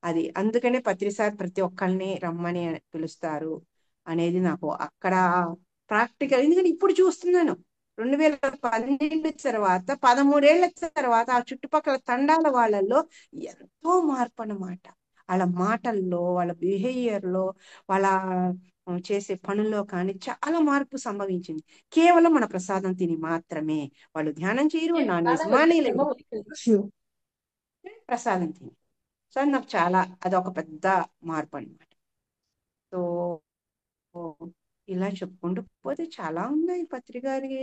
అది అందుకనే పత్రిసారి ప్రతి ఒక్కరిని రమ్మని పిలుస్తారు అనేది నాకు అక్కడ ప్రాక్టికల్. ఎందుకంటే ఇప్పుడు చూస్తున్నాను 2012 తర్వాత 13 ఏళ్ల తర్వాత ఆ చుట్టుపక్కల తండాల వాళ్ళల్లో ఎంతో మార్పు అన్నమాట. వాళ్ళ మాటల్లో, వాళ్ళ బిహేవియర్ లో, వాళ్ళ చేసే పనుల్లో కానీ చాలా మార్పు సంభవించింది, కేవలం మన ప్రసాదం తిని మాత్రమే. వాళ్ళు ధ్యానం చేయరు, నాన్ వెజ్ మానేయలేదు. ప్రసాదం తిని. సో అది నాకు చాలా అదొక పెద్ద మార్పు అనమాట. సో ఇలా చెప్పుకుంటూ పోతే చాలా ఉన్నాయి పత్రి గారి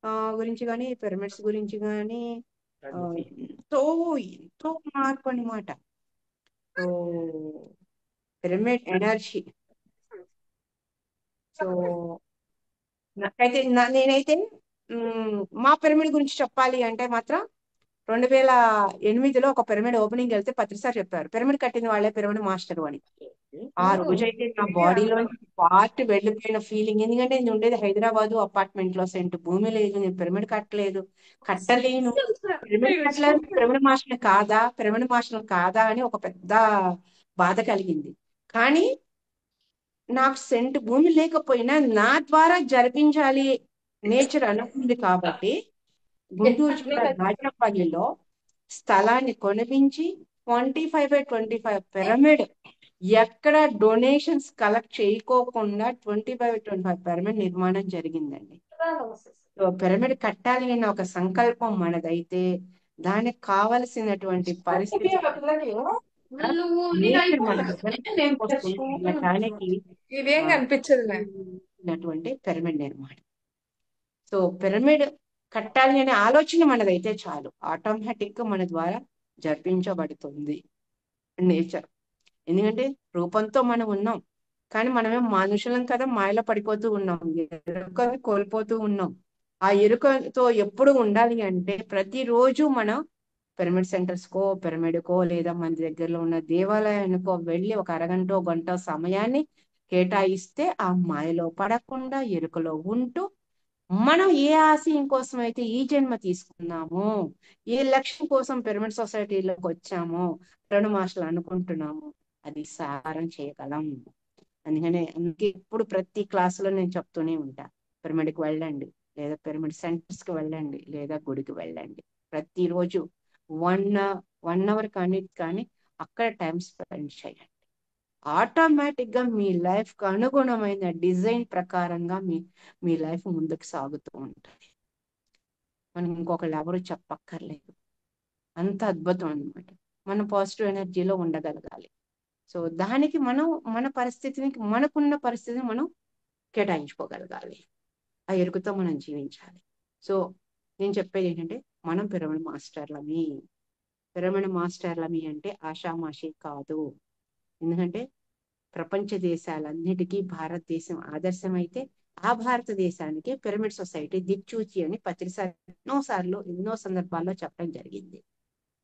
ఆ, గురించి కానీ పిరమిడ్స్ గురించి కానీ ఎంతో ఎంతో మార్పు అనమాట. So pyramid energy. సో నాకైతే నేనైతే మా పిరమిడ్ గురించి చెప్పాలి అంటే మాత్రం 2008లో ఒక పిరమిడ్ ఓపెనింగ్ వెళ్తే పత్రిసారి చెప్పారు పిరమిడ్ కట్టిన వాళ్ళే పిరమిడ్ మాస్టర్ అని. ఆ రోజైతే నా బాడీలో పార్ట్ వెళ్ళిపోయిన ఫీలింగ్. ఎందుకంటే నేను ఉండేది హైదరాబాదు అపార్ట్మెంట్ లో, సెంటు భూమి లేదు, నేను పిరమిడ్ కట్టలేదు, కట్టలేను. పిరమిడ్ కట్టలేదు, పిరమిడ్ మాస్టర్ కాదా, పిరమిడ్ మాస్టర్ కాదా అని ఒక పెద్ద బాధ కలిగింది. కానీ నాకు సెంటు భూమి లేకపోయినా నా ద్వారా జరిపించాలి నేచర్ అనుకుంది కాబట్టి గుంటూరు జిల్లా రాజపల్లిలో స్థలాన్ని కొనిపించి 25/25 పిరమిడ్ ఎక్కడ డొనేషన్స్ కలెక్ట్ చేయకోకుండా 25/25 పిరమిడ్ నిర్మాణం జరిగిందండి. సో పిరమిడ్ కట్టాలి అనే ఒక సంకల్పం మనదైతే దానికి కావలసినటువంటి పరిస్థితి నేచర్ మన దగ్గర వస్తుంది అనడానికి ఇదేం కనిపించదులే. పిరమిడ్ నిర్మాణం. సో పిరమిడ్ కట్టాలి అనే ఆలోచన మనదైతే చాలు, ఆటోమేటిక్ గా మన ద్వారా జరిపించబడుతుంది నేచర్. ఎందుకంటే రూపంతో మనం ఉన్నాం, కానీ మనమేం మనుషులం కదా, మాయలో పడిపోతూ ఉన్నాం, ఎరుకని కోల్పోతూ ఉన్నాం. ఆ ఎరుకతో ఎప్పుడు ఉండాలి అంటే ప్రతిరోజు మనం పిరమిడ్ సెంటర్స్ కో, పిరమిడ్ కో, లేదా మన దగ్గరలో ఉన్న దేవాలయానికో వెళ్ళి ఒక అరగంట గంట సమయాన్ని కేటాయిస్తే ఆ మాయలో పడకుండా ఎరుకలో ఉంటూ మనం ఏ ఆశయం కోసం అయితే ఈ జన్మ తీసుకున్నామో, ఏ లక్ష్యం కోసం పిరమిడ్ సొసైటీలోకి వచ్చామో, రెండు మాస్టర్లు అనుకుంటున్నాము, అది సారం చేయగలం. అందుకే ఇప్పుడు ప్రతి క్లాసులో నేను చెప్తూనే ఉంటా, పిరమిడ్కి వెళ్ళండి, లేదా పిరమిడ్ సెంటర్స్ కి వెళ్ళండి, లేదా గుడికి వెళ్ళండి. ప్రతిరోజు 1 అవర్ కానీ అక్కడ టైం స్పెండ్ చేయండి. ఆటోమేటిక్ గా మీ లైఫ్ కు అనుగుణమైన డిజైన్ ప్రకారంగా మీ లైఫ్ ముందుకు సాగుతూ ఉంటుంది. మనం ఇంకొకళ్ళు ఎవరు చెప్పక్కర్లేదు, అంత అద్భుతం అన్నమాట. మనం పాజిటివ్ ఎనర్జీలో ఉండగలగాలి. సో దానికి మనం మన పరిస్థితిని, మనకున్న పరిస్థితిని మనం కేటాయించుకోగలగాలి. ఆ ఎరుకుతో మనం జీవించాలి. సో నేను చెప్పేది ఏంటంటే మనం పిరమిడ్ మాస్టర్లమి. పిరమిడ్ మాస్టర్లమి అంటే ఆషామాషి కాదు. ఎందుకంటే ప్రపంచ దేశాలన్నిటికీ భారతదేశం ఆదర్శం అయితే ఆ భారతదేశానికి పిరమిడ్ సొసైటీ దిక్చూచి అని పత్రిసారి ఎన్నో సందర్భాల్లో చెప్పడం జరిగింది.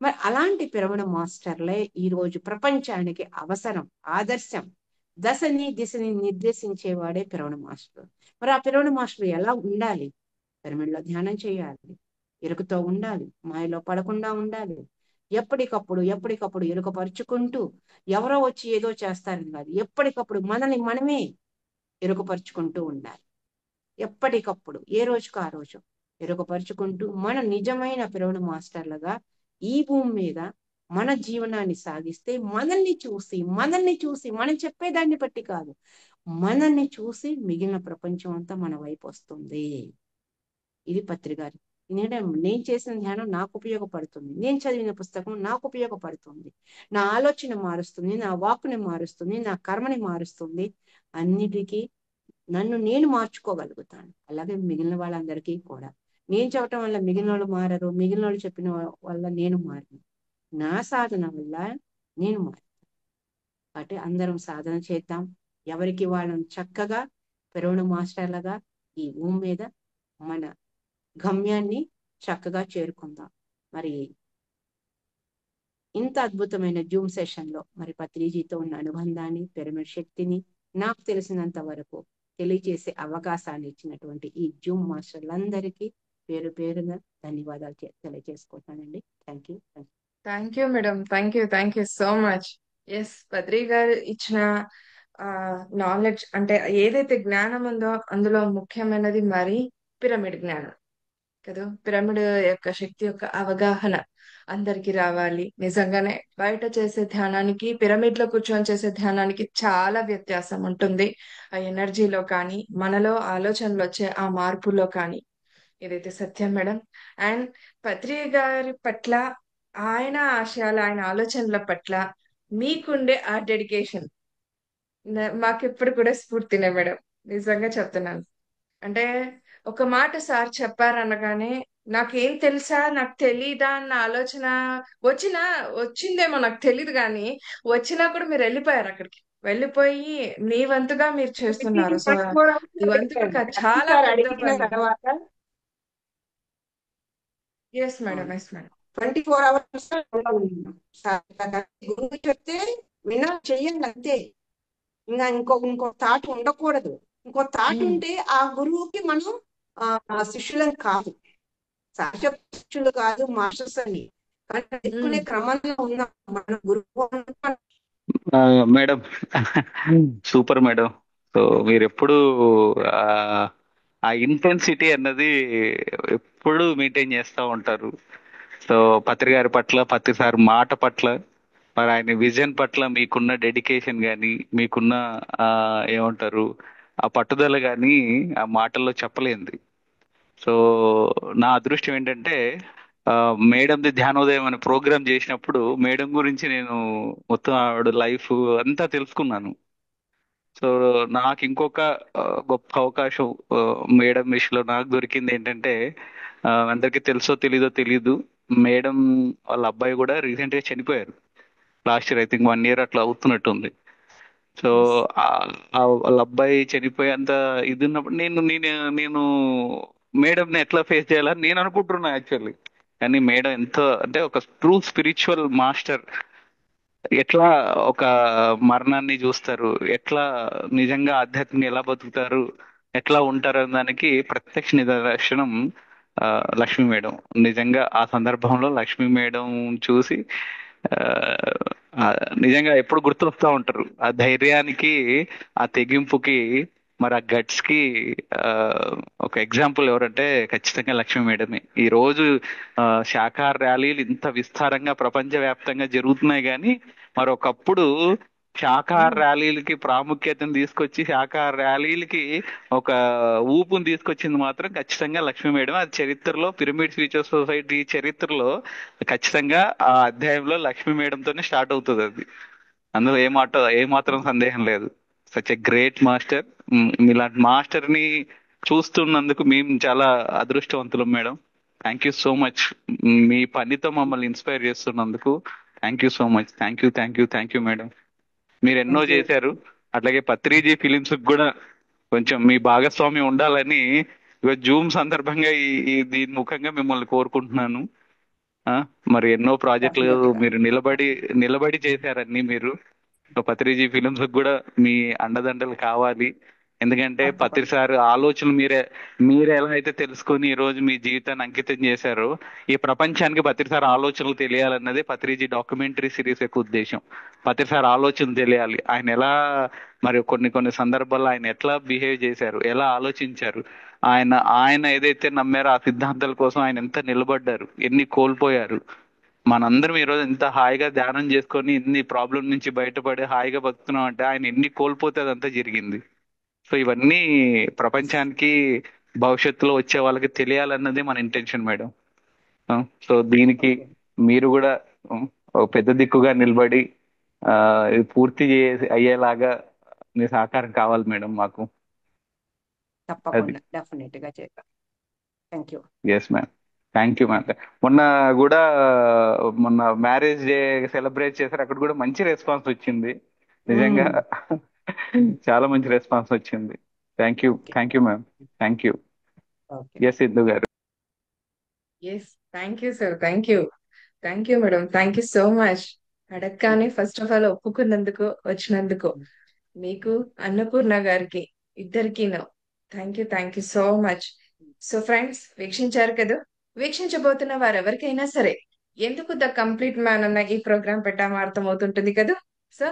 మరి అలాంటి పిరమిడ్ మాస్టర్లే ఈ రోజు ప్రపంచానికి అవసరం, ఆదర్శం, దిశని నిర్దేశించేవాడే పిరమిడ్ మాస్టర్. మరి ఆ పిరమిడ్ మాస్టర్ ఎలా ఉండాలి? పిరమిడ్ లో ధ్యానం చేయాలి, ఎరుకుతో ఉండాలి, మాయలో పడకుండా ఉండాలి, ఎప్పటికప్పుడు ఎరుకపరుచుకుంటూ, ఎవరో వచ్చి ఏదో చేస్తారని కాదు, ఎప్పటికప్పుడు మనల్ని మనమే ఎరుకపరుచుకుంటూ ఉండాలి. ఎప్పటికప్పుడు ఏ రోజుకు ఆ రోజు ఎరుకపరుచుకుంటూ మన నిజమైన పిరమిడ్ మాస్టర్లుగా ఈ భూమి మీద మన జీవనాన్ని సాగిస్తే మనల్ని చూసి మనం చెప్పేదాన్ని బట్టి కాదు, మనల్ని చూసి మిగిలిన ప్రపంచం అంతా మన వైపు వస్తుంది. ఇది పత్రికారి. ఎందుకంటే నేను చేసిన ధ్యానం నాకు ఉపయోగపడుతుంది, నేను చదివిన పుస్తకం నాకు ఉపయోగపడుతుంది, నా ఆలోచన మారుస్తుంది, నా వాక్కుని మారుస్తుంది, నా కర్మని మారుస్తుంది. అన్నిటికీ నన్ను నేను మార్చుకోగలుగుతాను. అలాగే మిగిలిన వాళ్ళందరికీ కూడా నేను చెప్పటం వల్ల మిగిలిన వాళ్ళు మారరు, మిగిలిన వాళ్ళు చెప్పిన వల్ల నేను మారను. నా సాధన వల్ల నేను మారు. కాబట్టి అందరం సాధన చేద్దాం. ఎవరికి వాళ్ళని చక్కగా పిరమిడ్ మాస్టర్లుగా ఈ భూమి మీద మన గమ్యాన్ని చక్కగా చేరుకుందాం. మరి ఇంత అద్భుతమైన జూమ్ సెషన్ లో మరి పత్రిజీతో ఉన్న అనుబంధాన్ని, పిరమిడ్ శక్తిని నాకు తెలిసినంత వరకు తెలియజేసే అవకాశాన్ని ఇచ్చినటువంటి ఈ జూమ్ మాస్టర్లందరికీ పేరు పేరుగా ధన్యవాదాలు తెలియజేసుకుంటానండి. Thank you. Thank you madam, thank you so much. Yes, Patri గారు ఇచ్చిన నాలెడ్జ్ అంటే ఏదైతే జ్ఞానం ఉందో అందులో ముఖ్యమైనది మరి పిరమిడ్ జ్ఞానం కదా. పిరమిడ్ యొక్క శక్తి యొక్క అవగాహన అందరికి రావాలి. నిజంగానే బయట చేసే ధ్యానానికి, పిరమిడ్ లో కూర్చొని చేసే ధ్యానానికి చాలా వ్యత్యాసం ఉంటుంది. ఆ ఎనర్జీలో కానీ, మనలో ఆలోచనలు వచ్చే ఆ మార్పులో కానీ. ఇదైతే సత్యం మేడం. అండ్ పత్రి గారి పట్ల ఆయన ఆశయాలు, ఆయన ఆలోచనల పట్ల మీకుండే ఆ డెడికేషన్ మాకెప్పుడు కూడా స్ఫూర్తినే మేడం. నిజంగా చెప్తున్నాను. అంటే ఒక మాట సార్ చెప్పారనగానే నాకేం తెలుసా, నాకు తెలీదా అన్న ఆలోచన వచ్చినా వచ్చిందేమో నాకు తెలియదు కానీ వచ్చినా కూడా మీరు వెళ్ళిపోయారు అక్కడికి. వెళ్ళిపోయి మీ వంతుగా మీరు చేస్తున్నారు. సో 24 hours ఈ వంతుగా అడిగాను. చాలా సార్ పెద్ద అడిగిన పని. తర్వాత yes madam, yes madam. 24 hours గురువు చెప్తే వినా చెయ్యండి అంతే. ఇంకా ఇంకో థాట్ ఉండకూడదు. ఇంకో థాట్ ఉంటే ఆ గురువుకి మనం శిష్యులం కాదు. సహజ శిష్యులు కాదు, మాస్టర్స్ అని. కానీ దిక్కునే క్రమంలో ఉన్నాం మన గురువు. Madam super madam. సో మీరు ఎప్పుడు ఆ ఆ ఇంటెన్సిటీ అన్నది ఎప్పుడు మెయింటైన్ చేస్తూ ఉంటారు. సో పత్రి గారి పట్ల, పత్రి సార్ మాట పట్ల, మరి ఆయన విజన్ పట్ల మీకున్న డెడికేషన్ కానీ, మీకున్న ఆ ఏమంటారు ఆ పట్టుదల కానీ ఆ మాటల్లో చెప్పలేంది. సో నా అదృష్టం ఏంటంటే మేడంది ధ్యానోదయం అనే ప్రోగ్రామ్ చేసినప్పుడు మేడం గురించి నేను మొత్తం ఆవిడ లైఫ్ అంతా తెలుసుకున్నాను. సో నాకు ఇంకొక గొప్ప అవకాశం మేడం విషయంలో నాకు దొరికింది ఏంటంటే, అందరికీ తెలుసో తెలీదో తెలీదు, మేడం వాళ్ళ అబ్బాయి కూడా రీసెంట్ గా చనిపోయారు. Last year I think 1 year అట్లా అవుతున్నట్టుంది. సో వాళ్ళ అబ్బాయి చనిపోయేంత ఇది ఉన్నప్పుడు నేను నేను నేను మేడం ని ఎట్లా ఫేస్ చేయాలని నేను అనుకుంటున్నా యాక్చువల్లీ. కానీ మేడం ఎంతో అంటే ఒక ట్రూ స్పిరిచువల్ మాస్టర్, ఎట్లా ఒక మరణాన్ని చూస్తారు, ఎట్లా నిజంగా ఆధ్యాత్మికంగా ఎలా బతుకుతారు, ఎట్లా ఉంటారు అనే దానికి ప్రత్యక్ష నిదర్శనం ఆ, లక్ష్మీ మేడం. నిజంగా ఆ సందర్భంలో లక్ష్మీ మేడం చూసి ఆ, ఆ, నిజంగా ఎప్పుడు గుర్తొస్తా ఉంటారు. ఆ ధైర్యానికి, ఆ తెగింపుకి, మరి ఆ గట్స్ కి ఆ, ఒక ఎగ్జాంపుల్ ఎవరంటే ఖచ్చితంగా లక్ష్మీ మేడమే. ఈ రోజు శాకాహార ర్యాలీలు ఇంత విస్తారంగా ప్రపంచవ్యాప్తంగా జరుగుతున్నాయి కానీ మరొకప్పుడు శాకాహార ర్యాలీలకి ప్రాముఖ్యతను తీసుకొచ్చి శాకాహార ర్యాలీలకి ఒక ఊపుని తీసుకొచ్చింది మాత్రం ఖచ్చితంగా లక్ష్మీ మేడం. అది చరిత్రలో పిరమిడ్ ఫ్యూచర్ సొసైటీ చరిత్రలో ఖచ్చితంగా ఆ అధ్యాయంలో లక్ష్మీ మేడంతోనే స్టార్ట్ అవుతుంది అది. అందులో ఏమాత్రం సందేహం లేదు. Such a great master. మీలాంటి మాస్టర్ ని చూస్తున్నందుకు మేము చాలా అదృష్టవంతులం మేడం. Thank you so much. మీ పనితో మమ్మల్ని ఇన్స్పైర్ చేస్తున్నందుకు thank you so much. Thank you, thank you, thank you madam. మీరు ఎన్నో థ్యాంక్ యూ. చేశారు. అట్లాగే పత్రిజీ ఫిలిమ్స్ కూడా కొంచెం మీ భాగస్వామ్యం ఉండాలని జూమ్ సందర్భంగా దీని ముఖంగా మిమ్మల్ని కోరుకుంటున్నాను. ఆ, మరి ఎన్నో ప్రాజెక్టులు Definitely గా. మీరు నిలబడి చేశారన్ని మీరు. సో పత్రిజీ ఫిలిమ్స్ కూడా మీ అండదండలు కావాలి. ఎందుకంటే పత్రి తప్పకుండా. సార్ ఆలోచనలు మీరు ఎలా అయితే తెలుసుకొని ఈ రోజు మీ జీవితాన్ని అంకితం చేశారో, ఈ ప్రపంచానికి పత్రి సార్ ఆలోచనలు తెలియాలన్నదే పత్రిజీ డాక్యుమెంటరీ సిరీస్ యొక్క ఉద్దేశం. పత్రి సార్ ఆలోచనలు తెలియాలి. ఆయన ఎలా మరి కొన్ని సందర్భాల్లో ఆయన ఎట్లా బిహేవ్ చేశారు, ఎలా ఆలోచించారు, ఆయన ఆయన ఏదైతే నమ్మారో ఆ సిద్ధాంతాల కోసం ఆయన ఎంత నిలబడ్డారు, ఎన్ని కోల్పోయారు. మనందరం ఈ రోజు ఎంత హాయిగా ధ్యానం చేసుకొని ఇన్ని ప్రాబ్లం నుంచి బయటపడి హాయిగా బతుకుతున్నాం అంటే ఆయన ఎన్ని కోల్పోతే అదంతా జరిగింది. సో ఇవన్నీ ప్రపంచానికి భవిష్యత్తులో వచ్చే వాళ్ళకి తెలియాలన్నదే మన ఇంటెన్షన్ మేడం. సో దీనికి ఓకే. మీరు కూడా ఒక పెద్ద దిక్కుగా నిలబడి ఇది పూర్తి అయ్యేలాగా మీ సహకారం కావాలి మేడం మాకు. అది తప్పకుండా డెఫినెట్ గా చేద్దాం. Thank you. Yes ma'am. Thank you ma'am. మొన్న కూడా మొన్న మ్యారేజ్ డే సెలబ్రేట్ చేశారు. అక్కడ కూడా మంచి రెస్పాన్స్ వచ్చింది. నిజంగా చాలా మంచి రెస్పాన్స్ వచ్చింది. Thank you, okay. Thank you ma'am. Thank you. Okay. Yes Siddhu గారు. Yes, thank you sir. Thank you. Thank you madam. Thank you so much. అడగగానే ఫస్ట్ ఆఫ్ ఆల్ ఒప్పుకున్నందుకు, వచ్చినందుకు మీకు, అన్నపూర్ణ గారికి, ఇద్దరికీను thank you so much. So friends, వీక్షించారు కదా. వీక్షించబోతున్న వారెవరికైనా సరే ఎందుకు ద కంప్లీట్ మ్యాన్ అన్న ఈ ప్రోగ్రాం పెట్టామో అర్థమవుతుంటుంది కదా. సో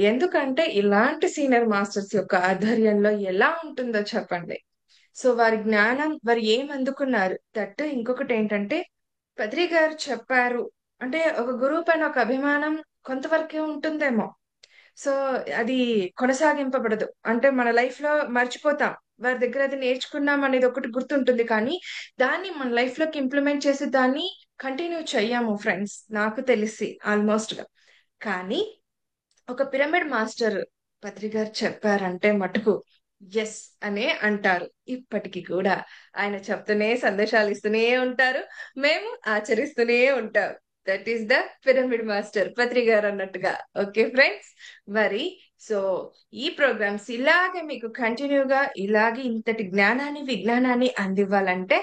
ఎందుకంటే ఇలాంటి సీనియర్ మాస్టర్స్ యొక్క ఆధ్వర్యంలో ఎలా ఉంటుందో చెప్పండి. సో వారి జ్ఞానం, వారు ఏం అందుకున్నారు, తట్టు ఇంకొకటి ఏంటంటే పత్రి గారు చెప్పారు అంటే ఒక గురువు పైన ఒక అభిమానం కొంతవరకే ఉంటుందేమో. సో అది కొనసాగింపబడదు. అంటే మన లైఫ్ లో మర్చిపోతాం. వారి దగ్గర అది నేర్చుకున్నాం అనేది ఒకటి గుర్తుంటుంది కానీ దాన్ని మన లైఫ్ లోకి ఇంప్లిమెంట్ చేసి దాన్ని కంటిన్యూ చెయ్యము ఫ్రెండ్స్, నాకు తెలిసి ఆల్మోస్ట్ గా. కానీ ఒక పిరమిడ్ మాస్టర్ పత్రి గారు చెప్పారంటే మటుకు ఎస్ అనే అంటారు. ఇప్పటికి కూడా ఆయన చెప్తూనే సందేశాలు ఇస్తూనే ఉంటారు, మేము ఆచరిస్తూనే ఉంటాం. That is the pyramid master Patri గారు అన్నట్టుగా. ఓకే ఫ్రెండ్స్, మరి సో ఈ ప్రోగ్రామ్స్ ఇలాగే మీకు కంటిన్యూగా ఇలాగే ఇంతటి జ్ఞానాన్ని విజ్ఞానాన్ని అందివ్వాలంటే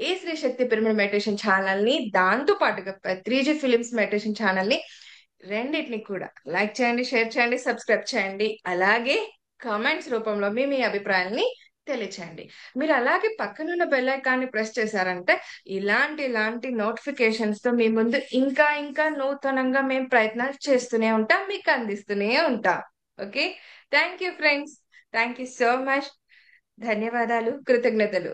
ఏ Shri Shakti pyramid meditation channel ని, దాంతో పాటుగా పత్రిజీ ఫిలిమ్స్ మెడిటేషన్ ఛానల్ ని రెండింటిని కూడా లైక్ చేయండి, షేర్ చేయండి, సబ్స్క్రైబ్ చేయండి. అలాగే కామెంట్స్ రూపంలో మీ మీ అభిప్రాయాల్ని తెలియచేయండి. మీరు అలాగే పక్కనున్న బెల్ ఐకాన్ని ప్రెస్ చేశారంటే ఇలాంటి నోటిఫికేషన్స్ తో మీ ముందు ఇంకా ఇంకా నూతనంగా మేము ప్రయత్నాలు చేస్తూనే ఉంటాం, మీకు అందిస్తూనే ఉంటాం. Okay, thank you friends, thank you so much. ధన్యవాదాలు, కృతజ్ఞతలు.